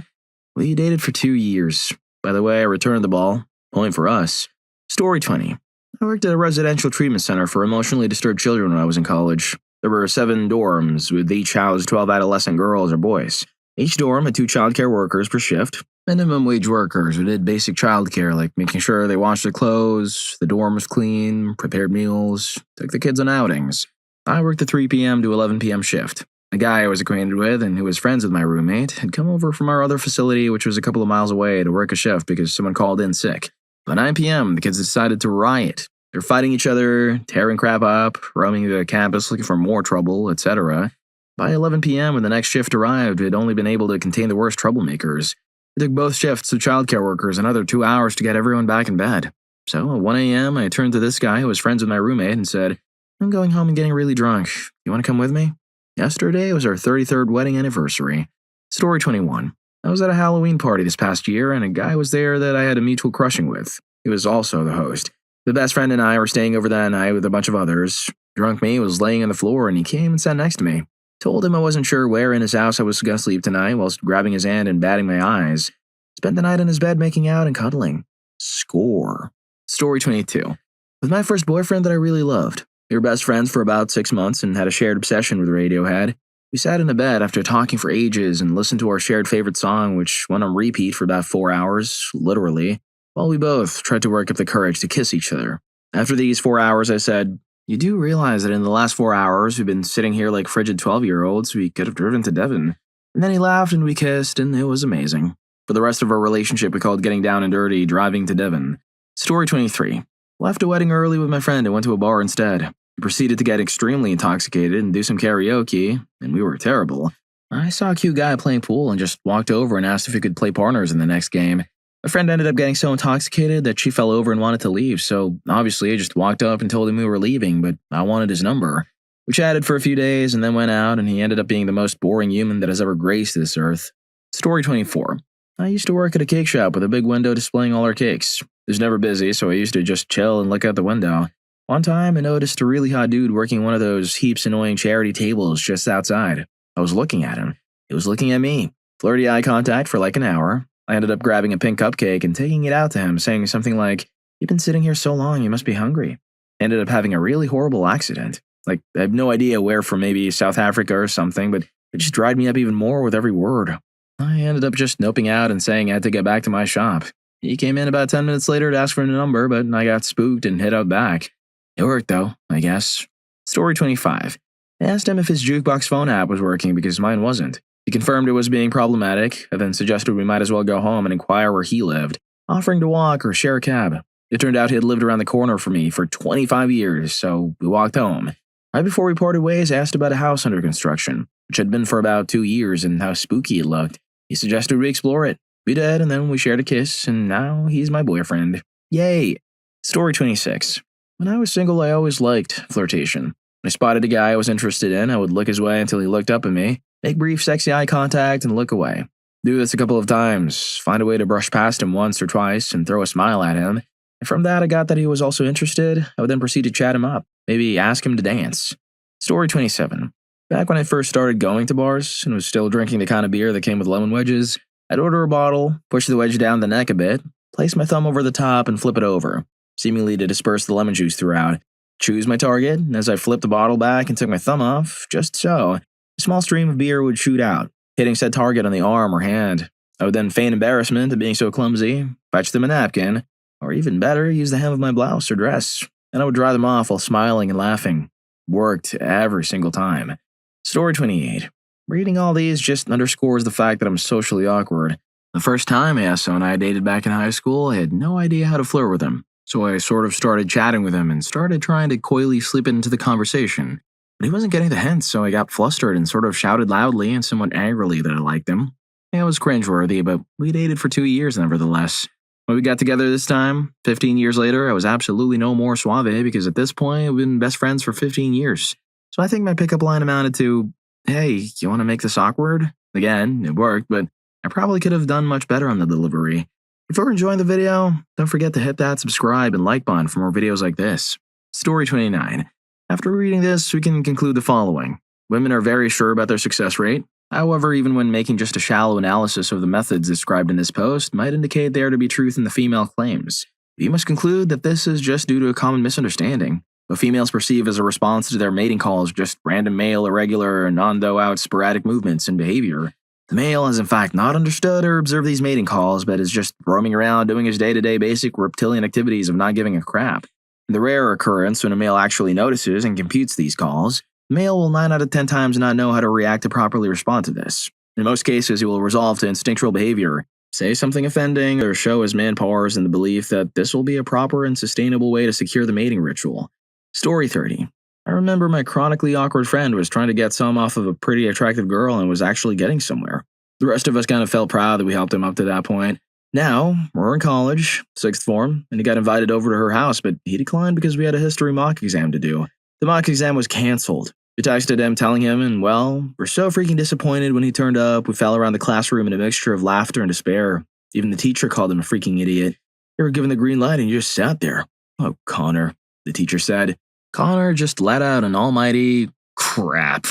We dated for 2 years. By the way, I returned the ball. Point for us. Story 20. I worked at a residential treatment center for emotionally disturbed children when I was in college. There were 7 dorms, with each housed 12 adolescent girls or boys. Each dorm had 2 childcare workers per shift, minimum wage workers who did basic childcare like making sure they washed their clothes, the dorm was clean, prepared meals, took the kids on outings. I worked the 3 p.m. to 11 p.m. shift. A guy I was acquainted with and who was friends with my roommate had come over from our other facility, which was a couple of miles away, to work a shift because someone called in sick. By 9 p.m., the kids decided to riot. They're fighting each other, tearing crap up, roaming the campus looking for more trouble, etc. By 11 p.m., when the next shift arrived, we had only been able to contain the worst troublemakers. It took both shifts of childcare workers another 2 hours to get everyone back in bed. So at 1 a.m., I turned to this guy who was friends with my roommate and said, "I'm going home and getting really drunk. You want to come with me?" Yesterday was our 33rd wedding anniversary. Story 21. I was at a Halloween party this past year, and a guy was there that I had a mutual crushing with. He was also the host. The best friend and I were staying over that night with a bunch of others. Drunk me was laying on the floor, and he came and sat next to me. Told him I wasn't sure where in his house I was going to sleep tonight, whilst grabbing his hand and batting my eyes. Spent the night in his bed making out and cuddling. Score. Story 22. With my first boyfriend that I really loved. We were best friends for about 6 months and had a shared obsession with Radiohead. We sat in a bed after talking for ages and listened to our shared favorite song, which went on repeat for about 4 hours, literally, while we both tried to work up the courage to kiss each other. After these 4 hours, I said, "You do realize that in the last 4 hours, we've been sitting here like frigid 12-year-olds. We could have driven to Devon." And then he laughed and we kissed, and it was amazing. For the rest of our relationship, we called getting down and dirty driving to Devon. Story 23. Left a wedding early with my friend and went to a bar instead. We proceeded to get extremely intoxicated and do some karaoke, and we were terrible. I saw a cute guy playing pool and just walked over and asked if we could play partners in the next game. My friend ended up getting so intoxicated that she fell over and wanted to leave, so obviously I just walked up and told him we were leaving, but I wanted his number. We chatted for a few days and then went out, and he ended up being the most boring human that has ever graced this earth. Story 24. I used to work at a cake shop with a big window displaying all our cakes. It was never busy, so I used to just chill and look out the window. One time, I noticed a really hot dude working one of those heaps annoying charity tables just outside. I was looking at him. He was looking at me. Flirty eye contact for like an hour. I ended up grabbing a pink cupcake and taking it out to him, saying something like, "You've been sitting here so long, you must be hungry." I ended up having a really horrible accident. I have no idea where from, maybe South Africa or something, but it just dried me up even more with every word. I ended up just noping out and saying I had to get back to my shop. He came in about 10 minutes later to ask for a number, but I got spooked and hid out back. It worked though, I guess. Story 25. I asked him if his jukebox phone app was working because mine wasn't. He confirmed it was being problematic, and then suggested we might as well go home and inquire where he lived, offering to walk or share a cab. It turned out he had lived around the corner from me for 25 years, so we walked home. Right before we parted ways, I asked about a house under construction, which had been for about 2 years, and how spooky it looked. He suggested we explore it. We did, and then we shared a kiss, and now he's my boyfriend. Yay! Story 26. When I was single, I always liked flirtation. When I spotted a guy I was interested in, I would look his way until he looked up at me, make brief sexy eye contact, and look away. Do this a couple of times, find a way to brush past him once or twice, and throw a smile at him. And from that, I got that he was also interested. I would then proceed to chat him up, maybe ask him to dance. Story 27. Back when I first started going to bars, and was still drinking the kind of beer that came with lemon wedges, I'd order a bottle, push the wedge down the neck a bit, place my thumb over the top, and flip it over, seemingly to disperse the lemon juice throughout. Choose my target, and as I flipped the bottle back and took my thumb off, just so, a small stream of beer would shoot out, hitting said target on the arm or hand. I would then feign embarrassment at being so clumsy, fetch them a napkin, or even better, use the hem of my blouse or dress, and I would dry them off while smiling and laughing. Worked every single time. Story 28. Reading all these just underscores the fact that I'm socially awkward. The first time I asked someone I dated back in high school, I had no idea how to flirt with him. So I sort of started chatting with him and started trying to coyly slip into the conversation. But he wasn't getting the hints, so I got flustered and sort of shouted loudly and somewhat angrily that I liked him. It was cringeworthy, but we dated for 2 years nevertheless. When we got together this time, 15 years later, I was absolutely no more suave because at this point, we've been best friends for 15 years. So I think my pickup line amounted to, "Hey, you want to make this awkward?" Again, it worked, but I probably could have done much better on the delivery. If you're enjoying the video, don't forget to hit that subscribe and like button for more videos like this. Story 29. After reading this, we can conclude the following. Women are very sure about their success rate. However, even when making just a shallow analysis of the methods described in this post might indicate there to be truth in the female claims. You must conclude that this is just due to a common misunderstanding. What females perceive as a response to their mating call is just random male, irregular, non-thou-out sporadic movements and behavior. The male has in fact not understood or observed these mating calls, but is just roaming around doing his day-to-day basic reptilian activities of not giving a crap. In the rare occurrence when a male actually notices and computes these calls, the male will 9 out of 10 times not know how to react to properly respond to this. In most cases, he will resolve to instinctual behavior, say something offending, or show his man powers in the belief that this will be a proper and sustainable way to secure the mating ritual. Story 30. I remember my chronically awkward friend was trying to get some off of a pretty attractive girl and was actually getting somewhere. The rest of us kind of felt proud that we helped him up to that point. Now, we're in college, 6th form, and he got invited over to her house, but he declined because we had a history mock exam to do. The mock exam was canceled. We texted him telling him, and well, we're so freaking disappointed when he turned up. We fell around the classroom in a mixture of laughter and despair. Even the teacher called him a freaking idiot. They were given the green light and you just sat there. Oh, Connor, the teacher said. Connor just let out an almighty crap.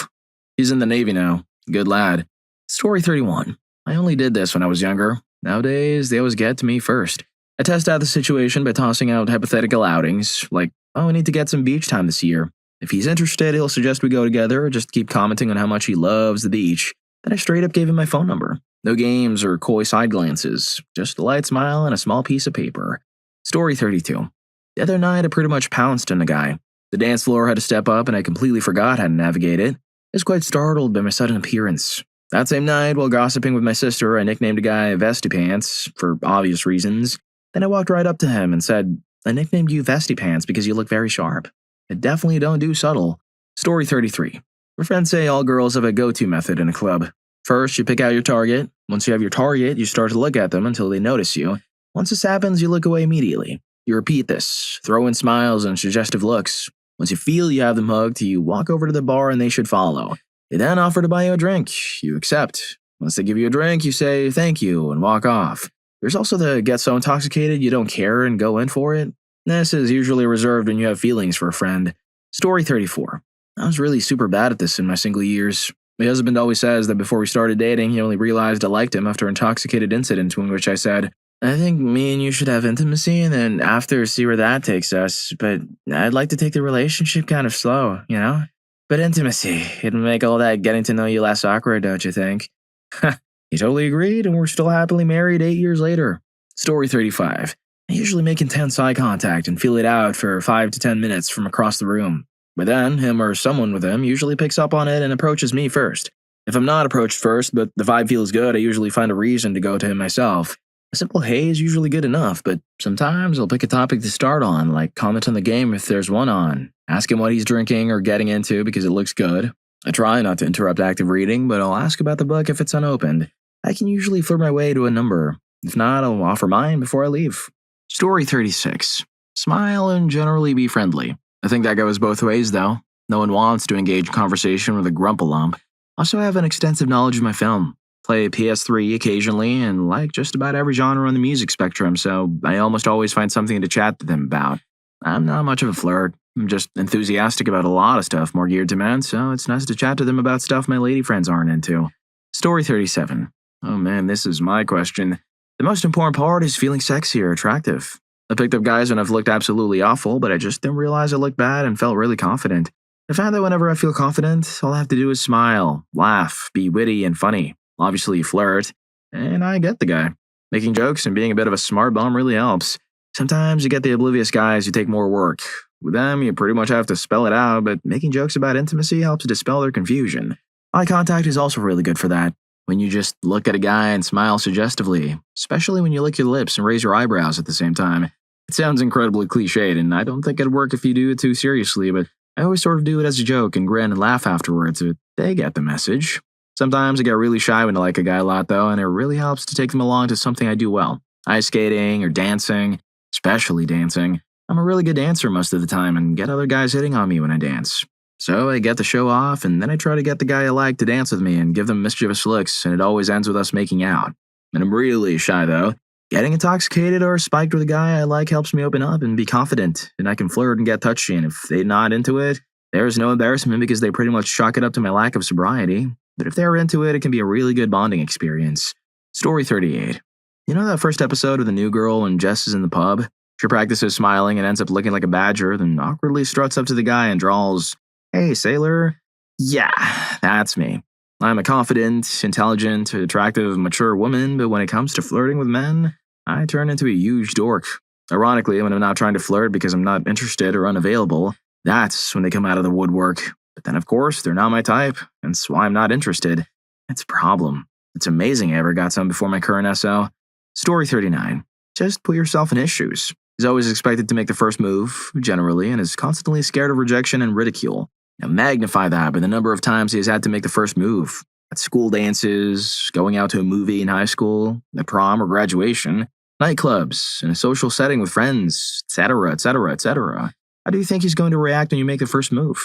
He's in the Navy now. Good lad. Story 31. I only did this when I was younger. Nowadays, they always get to me first. I test out the situation by tossing out hypothetical outings, like, oh, we need to get some beach time this year. If he's interested, he'll suggest we go together or just keep commenting on how much he loves the beach. Then I straight up gave him my phone number. No games or coy side glances, just a light smile and a small piece of paper. Story 32. The other night, I pretty much pounced on the guy. The dance floor had to step up and I completely forgot how to navigate it. I was quite startled by my sudden appearance. That same night, while gossiping with my sister, I nicknamed a guy Vesty Pants, for obvious reasons. Then I walked right up to him and said, I nicknamed you Vesty Pants because you look very sharp. I definitely don't do subtle. Story 33. My friends say all girls have a go-to method in a club. First, you pick out your target. Once you have your target, you start to look at them until they notice you. Once this happens, you look away immediately. You repeat this, throw in smiles and suggestive looks. Once you feel you have them hooked, you walk over to the bar and they should follow. They then offer to buy you a drink. You accept. Once they give you a drink, you say thank you and walk off. There's also the get so intoxicated you don't care and go in for it. This is usually reserved when you have feelings for a friend. Story 34. I was really super bad at this in my single years. My husband always says that before we started dating, he only realized I liked him after an intoxicated incident in which I said, I think me and you should have intimacy and then after see where that takes us, but I'd like to take the relationship kind of slow, you know? But intimacy, it'd make all that getting to know you less awkward, don't you think? He totally agreed, and we're still happily married 8 years later. Story 35. I usually make intense eye contact and feel it out for 5 to 10 minutes from across the room. But then, him or someone with him usually picks up on it and approaches me first. If I'm not approached first, but the vibe feels good, I usually find a reason to go to him myself. A simple hey is usually good enough, but sometimes I'll pick a topic to start on, like comment on the game if there's one on, ask him what he's drinking or getting into because it looks good. I try not to interrupt active reading, but I'll ask about the book if it's unopened. I can usually flirt my way to a number. If not, I'll offer mine before I leave. Story 36. Smile and generally be friendly. I think that goes both ways, though. No one wants to engage conversation with a grumple-lump. Also, I have an extensive knowledge of my film. Play PS3 occasionally and like just about every genre on the music spectrum, so I almost always find something to chat to them about. I'm not much of a flirt. I'm just enthusiastic about a lot of stuff more geared to men, so it's nice to chat to them about stuff my lady friends aren't into. Story 37. Oh man, this is my question. The most important part is feeling sexy or attractive. I picked up guys when I've looked absolutely awful, but I just didn't realize I looked bad and felt really confident. I found that whenever I feel confident, all I have to do is smile, laugh, be witty and funny. Obviously flirt, and I get the guy. Making jokes and being a bit of a smart bum really helps. Sometimes you get the oblivious guys who take more work. With them, you pretty much have to spell it out, but making jokes about intimacy helps dispel their confusion. Eye contact is also really good for that. When you just look at a guy and smile suggestively, especially when you lick your lips and raise your eyebrows at the same time. It sounds incredibly cliched, and I don't think it'd work if you do it too seriously, but I always sort of do it as a joke and grin and laugh afterwards, but they get the message. Sometimes I get really shy when I like a guy a lot, though, and it really helps to take them along to something I do well. Ice skating or dancing, especially dancing. I'm a really good dancer most of the time and get other guys hitting on me when I dance. So I get the show off, and then I try to get the guy I like to dance with me and give them mischievous looks, and it always ends with us making out. And I'm really shy, though. Getting intoxicated or spiked with a guy I like helps me open up and be confident, and I can flirt and get touchy, and if they're not into it, there's no embarrassment because they pretty much chalk it up to my lack of sobriety. But if they're into it, it can be a really good bonding experience. Story 38. You know that first episode of The New Girl when Jess is in the pub? She practices smiling and ends up looking like a badger, then awkwardly struts up to the guy and drawls, "Hey, sailor." Yeah, that's me. I'm a confident, intelligent, attractive, mature woman, but when it comes to flirting with men, I turn into a huge dork. Ironically, when I'm not trying to flirt because I'm not interested or unavailable, that's when they come out of the woodwork. But then, of course, they're not my type, and that's why I'm not interested. It's a problem. It's amazing I ever got some before my current SO. Story 39. Just put yourself in his shoes. He's always expected to make the first move, generally, and is constantly scared of rejection and ridicule. Now magnify that by the number of times he has had to make the first move. At school dances, going out to a movie in high school, at prom or graduation, nightclubs, in a social setting with friends, etc., etc., etc. How do you think he's going to react when you make the first move?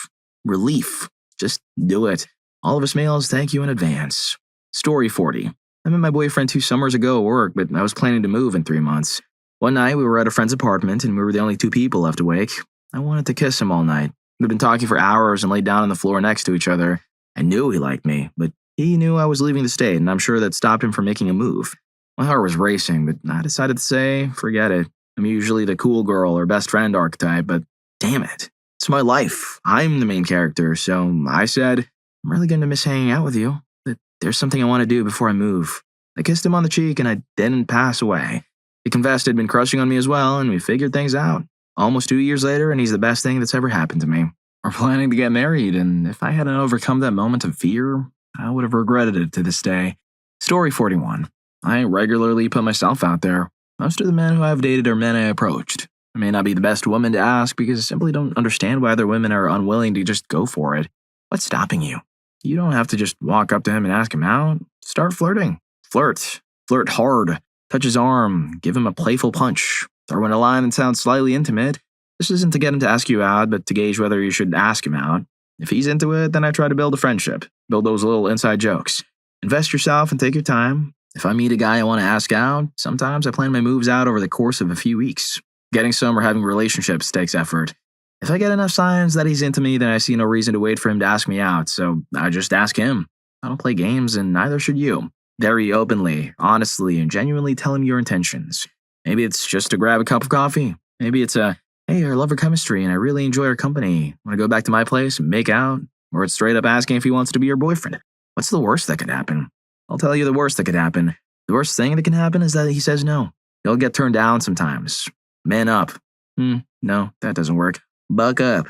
Relief. Just do it. All of us males thank you in advance. Story 40. I met my boyfriend 2 summers ago at work, but I was planning to move in 3 months. One night, we were at a friend's apartment, and we were the only 2 people left awake. I wanted to kiss him all night. We'd been talking for hours and laid down on the floor next to each other. I knew he liked me, but he knew I was leaving the state, and I'm sure that stopped him from making a move. My heart was racing, but I decided to say, forget it. I'm usually the cool girl or best friend archetype, but damn it. It's my life. I'm the main character, so I said, I'm really going to miss hanging out with you, but there's something I want to do before I move. I kissed him on the cheek, and I didn't pass away. He confessed he'd been crushing on me as well, and we figured things out. Almost 2 years later, and he's the best thing that's ever happened to me. We're planning to get married, and if I hadn't overcome that moment of fear, I would have regretted it to this day. Story 41. I regularly put myself out there. Most of the men who I've dated are men I approached. I may not be the best woman to ask because I simply don't understand why other women are unwilling to just go for it. What's stopping you? You don't have to just walk up to him and ask him out. Start flirting. Flirt. Flirt hard. Touch his arm. Give him a playful punch. Throw in a line that sounds slightly intimate. This isn't to get him to ask you out, but to gauge whether you should ask him out. If he's into it, then I try to build a friendship. Build those little inside jokes. Invest yourself and take your time. If I meet a guy I want to ask out, sometimes I plan my moves out over the course of a few weeks. Getting some or having relationships takes effort. If I get enough signs that he's into me, then I see no reason to wait for him to ask me out, so I just ask him. I don't play games, and neither should you. Very openly, honestly, and genuinely tell him your intentions. Maybe it's just to grab a cup of coffee. Maybe it's a, hey, I love our chemistry and I really enjoy our company. Want to go back to my place and make out? Or it's straight up asking if he wants to be your boyfriend. What's the worst that could happen? I'll tell you the worst that could happen. The worst thing that can happen is that he says no. He'll get turned down sometimes. Man up. No, that doesn't work. Buck up.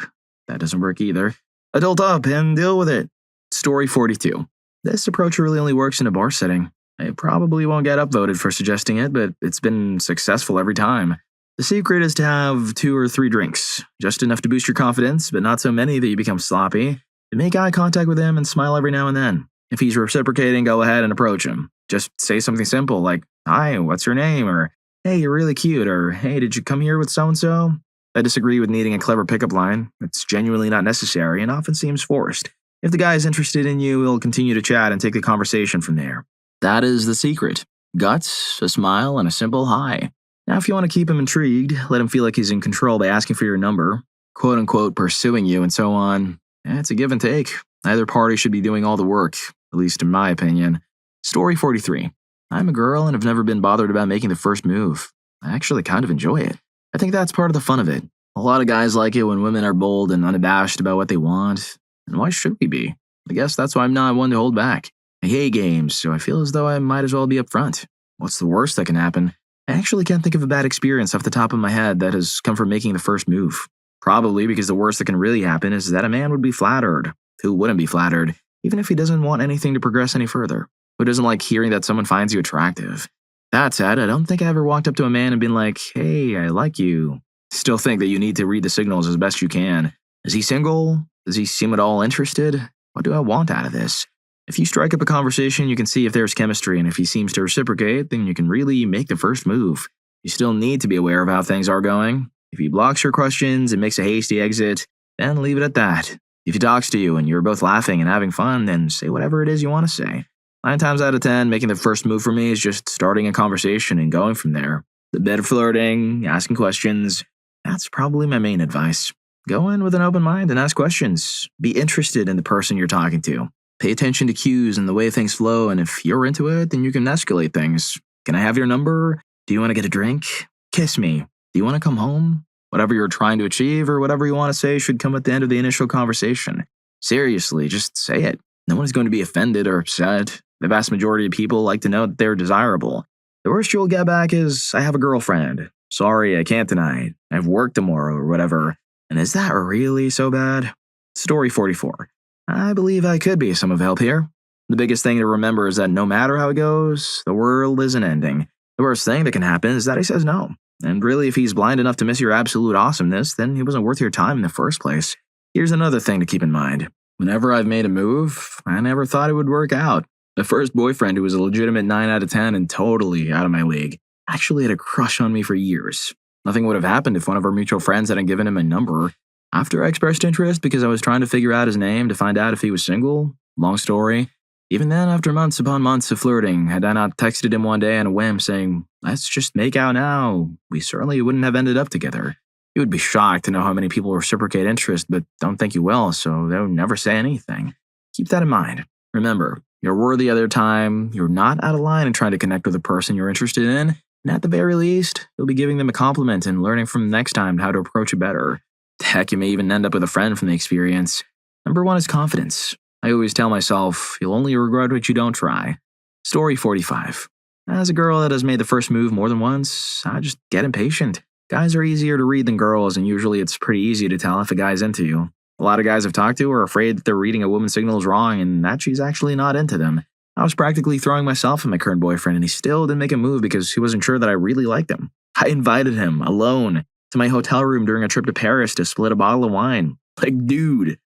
That doesn't work either. Adult up and deal with it. Story 42. This approach really only works in a bar setting. I probably won't get upvoted for suggesting it, but it's been successful every time. The secret is to have 2 or 3 drinks, just enough to boost your confidence, but not so many that you become sloppy. To make eye contact with him and smile every now and then. If he's reciprocating, go ahead and approach him. Just say something simple like, hi, what's your name? Or, hey, you're really cute. Or, hey, did you come here with so-and-so? I disagree with needing a clever pickup line. It's genuinely not necessary and often seems forced. If the guy is interested in you, he'll continue to chat and take the conversation from there. That is the secret. Guts, a smile, and a simple hi. Now, if you want to keep him intrigued, let him feel like he's in control by asking for your number, quote-unquote pursuing you and so on. It's a give and take. Neither party should be doing all the work, at least in my opinion. Story 43. I'm a girl and have never been bothered about making the first move. I actually kind of enjoy it. I think that's part of the fun of it. A lot of guys like it when women are bold and unabashed about what they want. And why should we be? I guess that's why I'm not one to hold back. I hate games, so I feel as though I might as well be upfront. What's the worst that can happen? I actually can't think of a bad experience off the top of my head that has come from making the first move. Probably because the worst that can really happen is that a man would be flattered. Who wouldn't be flattered, even if he doesn't want anything to progress any further? Who doesn't like hearing that someone finds you attractive? That said, I don't think I ever walked up to a man and been like, hey, I like you. Still think that you need to read the signals as best you can. Is he single? Does he seem at all interested? What do I want out of this? If you strike up a conversation, you can see if there's chemistry, and if he seems to reciprocate, then you can really make the first move. You still need to be aware of how things are going. If he blocks your questions and makes a hasty exit, then leave it at that. If he talks to you and you're both laughing and having fun, then say whatever it is you want to say. 9 times out of 10, making the first move for me is just starting a conversation and going from there. The bit of flirting, asking questions, that's probably my main advice. Go in with an open mind and ask questions. Be interested in the person you're talking to. Pay attention to cues and the way things flow, and if you're into it, then you can escalate things. Can I have your number? Do you want to get a drink? Kiss me. Do you want to come home? Whatever you're trying to achieve or whatever you want to say should come at the end of the initial conversation. Seriously, just say it. No one is going to be offended or upset. The vast majority of people like to know that they're desirable. The worst you'll get back is, I have a girlfriend. Sorry, I can't tonight. I have work tomorrow or whatever. And is that really so bad? Story 44. I believe I could be some of help here. The biggest thing to remember is that no matter how it goes, the world isn't ending. The worst thing that can happen is that he says no. And really, if he's blind enough to miss your absolute awesomeness, then he wasn't worth your time in the first place. Here's another thing to keep in mind. Whenever I've made a move, I never thought it would work out. The first boyfriend who was a legitimate 9 out of 10 and totally out of my league actually had a crush on me for years. Nothing would have happened if one of our mutual friends hadn't given him a number. After I expressed interest because I was trying to figure out his name to find out if he was single, long story. Even then, after months upon months of flirting, had I not texted him one day on a whim saying, let's just make out now, we certainly wouldn't have ended up together. You would be shocked to know how many people reciprocate interest but don't think you will, so they'll never say anything. Keep that in mind. Remember, you're worthy of their time, you're not out of line in trying to connect with a person you're interested in, and at the very least, you'll be giving them a compliment and learning from next time how to approach it better. Heck, you may even end up with a friend from the experience. Number 1 is confidence. I always tell myself, you'll only regret what you don't try. Story 45. As a girl that has made the first move more than once, I just get impatient. Guys are easier to read than girls, and usually it's pretty easy to tell if a guy's into you. A lot of guys I've talked to are afraid that they're reading a woman's signals wrong and that she's actually not into them. I was practically throwing myself at my current boyfriend, and he still didn't make a move because he wasn't sure that I really liked him. I invited him, alone, to my hotel room during a trip to Paris to split a bottle of wine. Like, dude.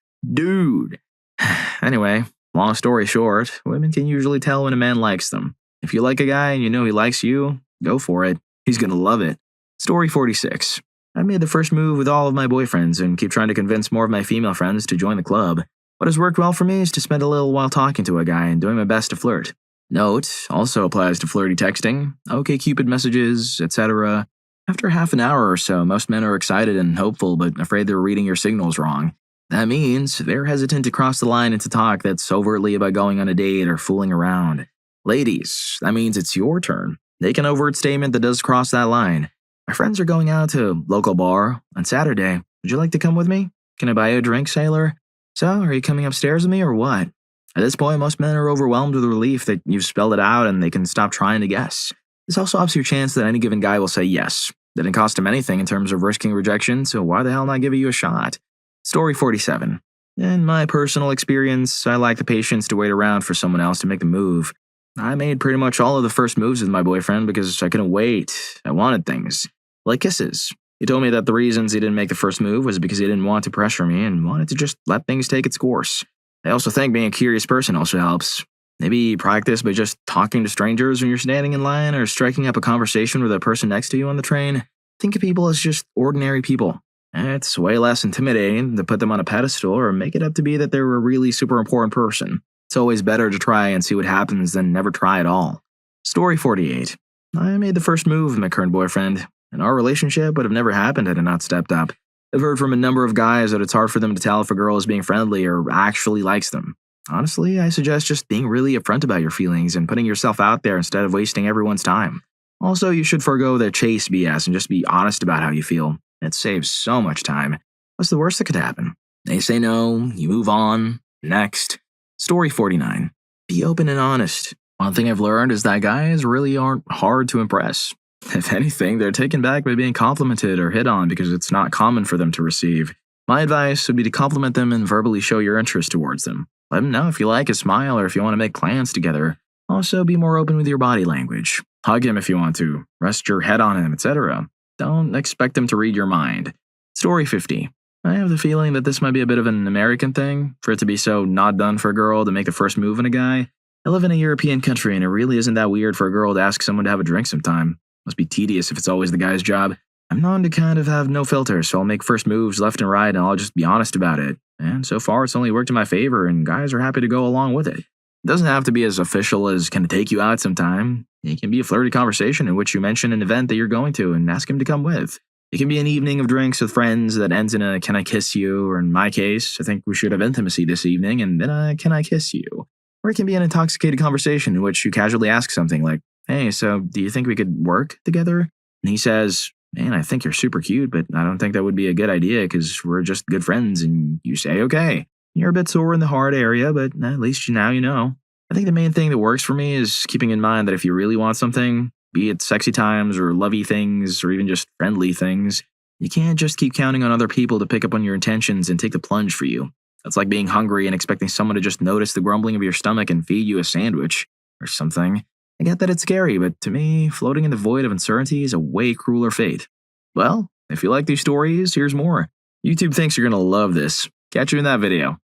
Anyway, long story short, women can usually tell when a man likes them. If you like a guy and you know he likes you, go for it. He's gonna love it. Story 46. I made the first move with all of my boyfriends and keep trying to convince more of my female friends to join the club. What has worked well for me is to spend a little while talking to a guy and doing my best to flirt. Note, also applies to flirty texting, OkCupid messages, etc. After half an hour or so, most men are excited and hopeful but afraid they're reading your signals wrong. That means they're hesitant to cross the line into talk that's overtly about going on a date or fooling around. Ladies, that means it's your turn. Make an overt statement that does cross that line. My friends are going out to a local bar on Saturday. Would you like to come with me? Can I buy you a drink, sailor? So, are you coming upstairs with me or what? At this point, most men are overwhelmed with relief that you've spelled it out and they can stop trying to guess. This also ups your chance that any given guy will say yes. Didn't cost him anything in terms of risking rejection, so why the hell not give you a shot? Story 47. In my personal experience, I lack the patience to wait around for someone else to make the move. I made pretty much all of the first moves with my boyfriend because I couldn't wait. I wanted things. Like kisses. He told me that the reasons he didn't make the first move was because he didn't want to pressure me and wanted to just let things take its course. I also think being a curious person also helps. Maybe practice by just talking to strangers when you're standing in line or striking up a conversation with a person next to you on the train. Think of people as just ordinary people. It's way less intimidating to put them on a pedestal or make it up to be that they're a really super important person. It's always better to try and see what happens than never try at all. Story 48. I made the first move with my current boyfriend, and our relationship would have never happened had it not stepped up. I've heard from a number of guys that it's hard for them to tell if a girl is being friendly or actually likes them. Honestly, I suggest just being really upfront about your feelings and putting yourself out there instead of wasting everyone's time. Also, you should forego the chase BS and just be honest about how you feel. It saves so much time. What's the worst that could happen? They say no, you move on. Next. Story 49. Be open and honest. One thing I've learned is that guys really aren't hard to impress. If anything, they're taken back by being complimented or hit on because it's not common for them to receive. My advice would be to compliment them and verbally show your interest towards them. Let them know if you like a smile or if you want to make plans together. Also, be more open with your body language. Hug him if you want to. Rest your head on him, etc. Don't expect him to read your mind. Story 50. I have the feeling that this might be a bit of an American thing, for it to be so not done for a girl to make the first move on a guy. I live in a European country and it really isn't that weird for a girl to ask someone to have a drink sometime. Must be tedious if it's always the guy's job. I'm known to kind of have no filter, so I'll make first moves left and right and I'll just be honest about it. and so far it's only worked in my favor, and guys are happy to go along with it. It doesn't have to be as official as can I take you out sometime. It can be a flirty conversation in which you mention an event that you're going to and ask him to come with. It can be an evening of drinks with friends that ends in a can I kiss you, or in my case, I think we should have intimacy this evening, and then a can I kiss you. Or it can be an intoxicated conversation in which you casually ask something like, hey, so do you think we could work together? And he says, man, I think you're super cute, but I don't think that would be a good idea because we're just good friends. And you say, okay. You're a bit sore in the heart area, but at least now you know. I think the main thing that works for me is keeping in mind that if you really want something, be it sexy times or lovey things or even just friendly things, you can't just keep counting on other people to pick up on your intentions and take the plunge for you. That's like being hungry and expecting someone to just notice the grumbling of your stomach and feed you a sandwich or something. I get that it's scary, but to me, floating in the void of uncertainty is a way crueler fate. Well, if you like these stories, here's more. YouTube thinks you're going to love this. Catch you in that video.